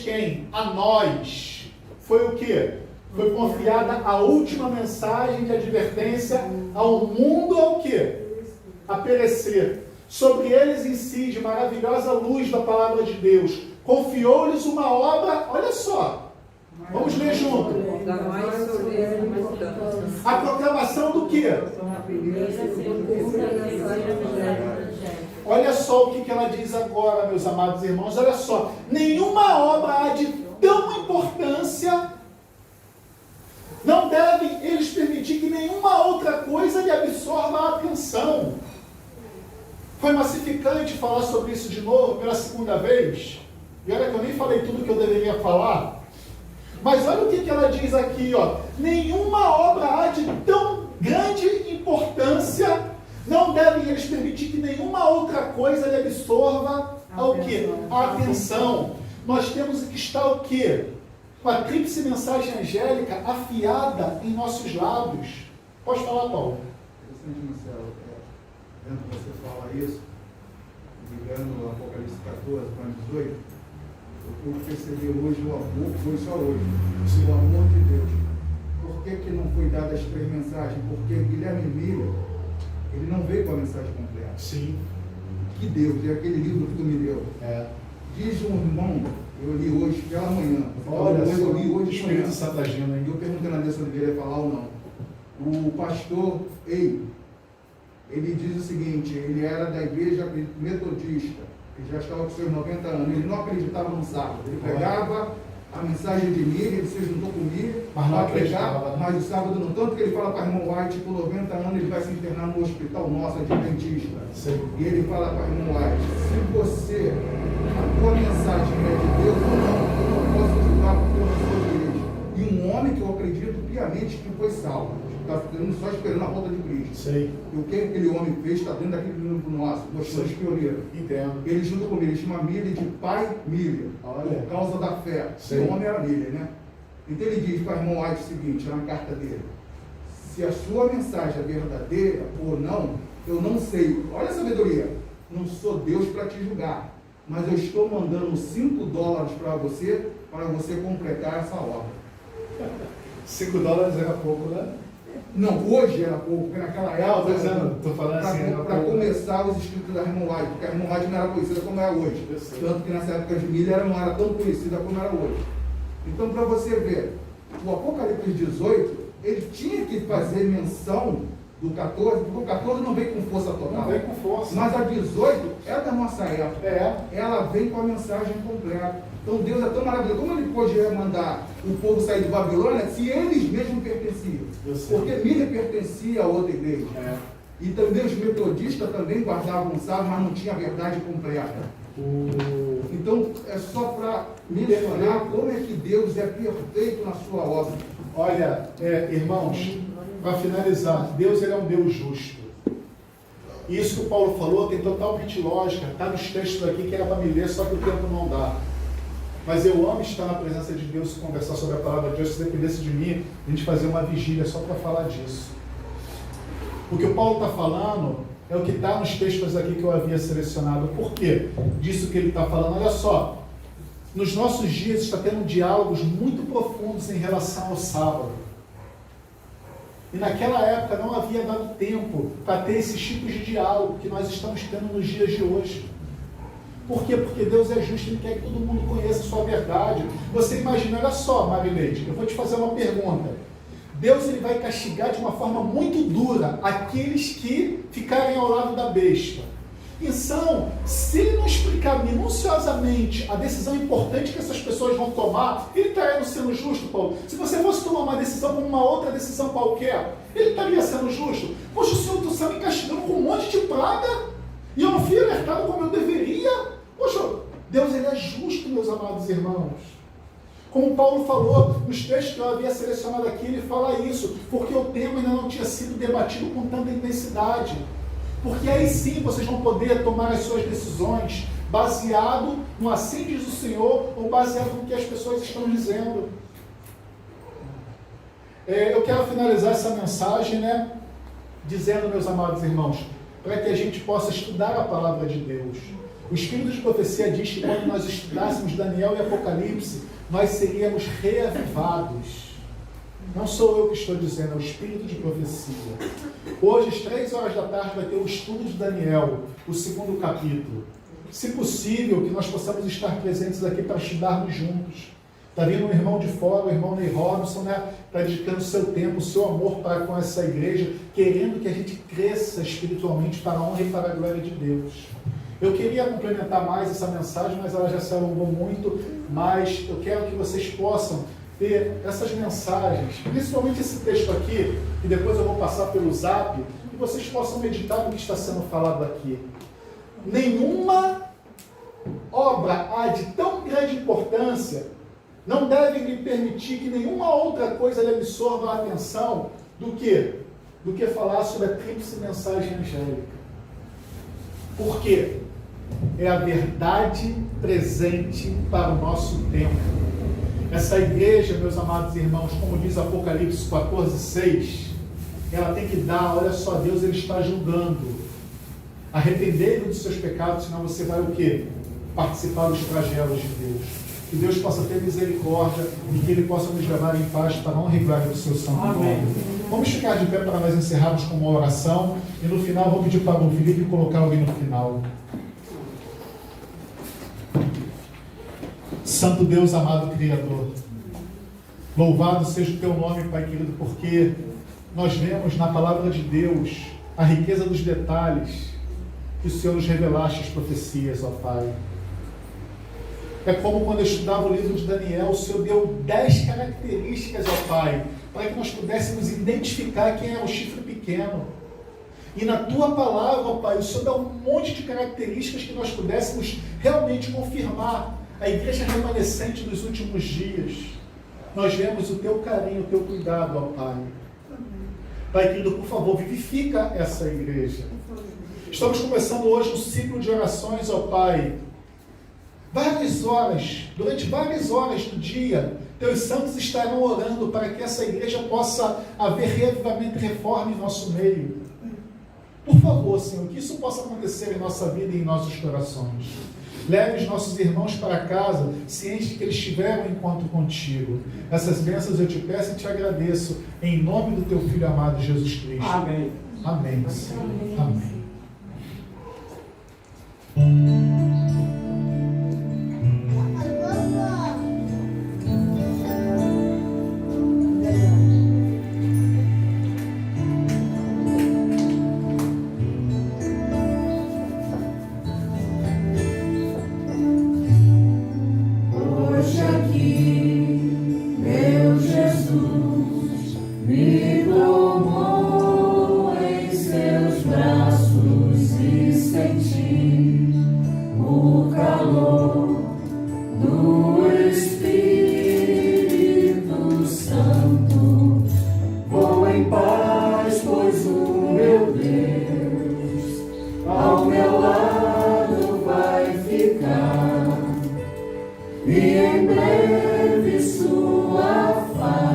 quem? A nós. Foi o quê? Foi confiada a última mensagem de advertência ao mundo ao quê? A perecer. Sobre eles incide maravilhosa luz da palavra de Deus. Confiou-lhes uma obra, olha só. Vamos ler junto. A proclamação do quê? Olha só o que ela diz agora, meus amados irmãos. Olha só. Nenhuma obra há de tão importância. Não devem eles permitir que nenhuma outra coisa lhe absorva a atenção. Foi massificante falar sobre isso de novo, pela segunda vez. E olha que eu nem falei tudo que eu deveria falar. Mas olha o que ela diz aqui, ó. Nenhuma obra há de tão grande importância, não devem eles permitir que nenhuma outra coisa lhe absorva ao quê? A atenção. Nós temos que estar o quê? Com a tríplice mensagem angélica afiada em nossos lábios. Pode falar, Paulo. Interessante, Marcelo. Vendo que você fala isso, ligando o Apocalipse 14 para 18, eu pude perceber hoje o amor, foi só hoje, o amor de Deus. Por que não foi dada as 3 mensagens? Porque Guilherme Miller, ele não veio com a mensagem completa. Sim. Que Deus, é aquele livro que tu me deu. Diz um irmão, eu li hoje pela manhã. Olha, eu li hoje de manhã. E eu perguntei na Anderson Oliveira ia falar ou não. O pastor ele diz o seguinte, ele era da igreja metodista, ele já estava com seus 90 anos, ele não acreditava no sábado, ele pegava a mensagem de Miriam, ele se juntou com Miriam, para pregar, mas o sábado não, tanto que ele fala para a irmã White, com 90 anos ele vai se internar no hospital nosso, adventista. E ele fala para a irmã White, se você, a tua mensagem é de Deus ou não, eu não posso julgar porque eu não sou de igreja. E um homem que eu acredito piamente que foi salvo. Está só esperando a volta de Cristo. Sei. E o que aquele homem fez está dentro daquele livro nosso, mostrando os pioneiros. Entendo. Ele junto comigo, ele chama Miller de pai Miller, por causa da fé. Sei. O homem era Miller, né? Então ele diz para o irmão White o seguinte, na carta dele: se a sua mensagem é verdadeira ou não, eu não sei. Olha a sabedoria. Não sou Deus para te julgar, mas eu estou mandando $5 para você completar essa obra. $5 era pouco, né? Não, hoje era pouco, porque naquela época. Estou falando assim. Para começar os escritos da irmã White, porque a irmã White não era conhecida como é hoje. Tanto que nessa época de Miller não era tão conhecida como era hoje. Então, para você ver, o Apocalipse 18, ele tinha que fazer menção do 14, porque o 14 não vem com força total. Não vem com força. Mas a 18 é da nossa época. É. Ela vem com a mensagem completa. Então Deus é tão maravilhoso. Como ele pôde mandar o povo sair de Babilônia se eles mesmos pertenciam? Porque Miller pertencia a outra igreja. E também os metodistas também guardavam o sábado, mas não tinha a verdade completa. Então é só para mencionar como é que Deus é perfeito na sua obra. Olha, irmãos, para finalizar, Deus ele é um Deus justo. E isso que o Paulo falou tem totalmente lógica. Está nos textos aqui que era para me ler, só que o tempo não dá. Mas eu amo estar na presença de Deus e conversar sobre a palavra de Deus. Se dependesse de mim, a gente fazer uma vigília só para falar disso. O que o Paulo está falando é o que está nos textos aqui que eu havia selecionado. Por quê? Disso que ele está falando. Olha só, nos nossos dias está tendo diálogos muito profundos em relação ao sábado. E naquela época não havia dado tempo para ter esses tipos de diálogo que nós estamos tendo nos dias de hoje. Por quê? Porque Deus é justo e Ele quer que todo mundo conheça a sua verdade. Você imagina, olha só, Marileide, eu vou te fazer uma pergunta. Deus ele vai castigar de uma forma muito dura aqueles que ficarem ao lado da besta. Então, se ele não explicar minuciosamente a decisão importante que essas pessoas vão tomar, ele estaria sendo justo, Paulo. Se você fosse tomar uma decisão como uma outra decisão qualquer, ele estaria sendo justo. Poxa, o Senhor está me castigando com um monte de praga e eu não fui alertado como eu deveria. Poxa, Deus ele é justo, meus amados irmãos. Como Paulo falou nos textos que eu havia selecionado aqui, ele fala isso, porque o tema ainda não tinha sido debatido com tanta intensidade. Porque aí sim vocês vão poder tomar as suas decisões baseado no assim diz o Senhor ou baseado no que as pessoas estão dizendo. Eu quero finalizar essa mensagem, dizendo, meus amados irmãos, para que a gente possa estudar a palavra de Deus. O Espírito de Profecia diz que quando nós estudássemos Daniel e Apocalipse, nós seríamos reavivados. Não sou eu que estou dizendo, é o Espírito de Profecia. Hoje, às 3h da tarde, vai ter o estudo de Daniel, o 2º capítulo. Se possível, que nós possamos estar presentes aqui para estudarmos juntos. Está vindo um irmão de fora, o irmão Ney Robson, está dedicando o seu tempo, o seu amor para com essa igreja, querendo que a gente cresça espiritualmente para a honra e para a glória de Deus. Eu queria complementar mais essa mensagem, mas ela já se alongou muito, mas eu quero que vocês possam ter essas mensagens, principalmente esse texto aqui, que depois eu vou passar pelo zap, que vocês possam meditar no que está sendo falado aqui. Nenhuma obra há de tão grande importância, não deve lhe permitir que nenhuma outra coisa lhe absorva a atenção do que falar sobre a tríplice mensagem angélica. Por quê? É a verdade presente para o nosso tempo. Essa igreja, meus amados irmãos, como diz Apocalipse 14:6, ela tem que dar, olha só, Deus ele está julgando. Arrependei-vos dos seus pecados, senão você vai o quê? Participar dos flagelos de Deus. Que Deus possa ter misericórdia e que Ele possa nos levar em paz para a honra e glória do seu santo nome. Vamos ficar de pé para nós encerrarmos com uma oração e no final vou pedir para o Felipe colocar alguém no final. Santo Deus, amado Criador, louvado seja o Teu nome, Pai querido, porque nós vemos na palavra de Deus a riqueza dos detalhes que o Senhor nos revelaste as profecias, ó Pai. É como quando eu estudava o livro de Daniel, o Senhor deu 10 características, ó Pai, para que nós pudéssemos identificar quem é o chifre pequeno. E na Tua palavra, ó Pai, o Senhor dá um monte de características que nós pudéssemos realmente confirmar a igreja remanescente dos últimos dias. Nós vemos o Teu carinho, o Teu cuidado, ó Pai. Pai querido, por favor, vivifica essa igreja. Estamos começando hoje um ciclo de orações, ó Pai. Durante várias horas do dia, Teus santos estarão orando para que essa igreja possa haver reavivamento e reforma em nosso meio. Por favor, Senhor, que isso possa acontecer em nossa vida e em nossos corações. Leve os nossos irmãos para casa, cientes de que eles tiveram um encontro contigo. Essas bênçãos eu te peço e te agradeço, em nome do Teu Filho amado Jesus Cristo. Amém. Amém, Senhor. Amém. E em breve sua face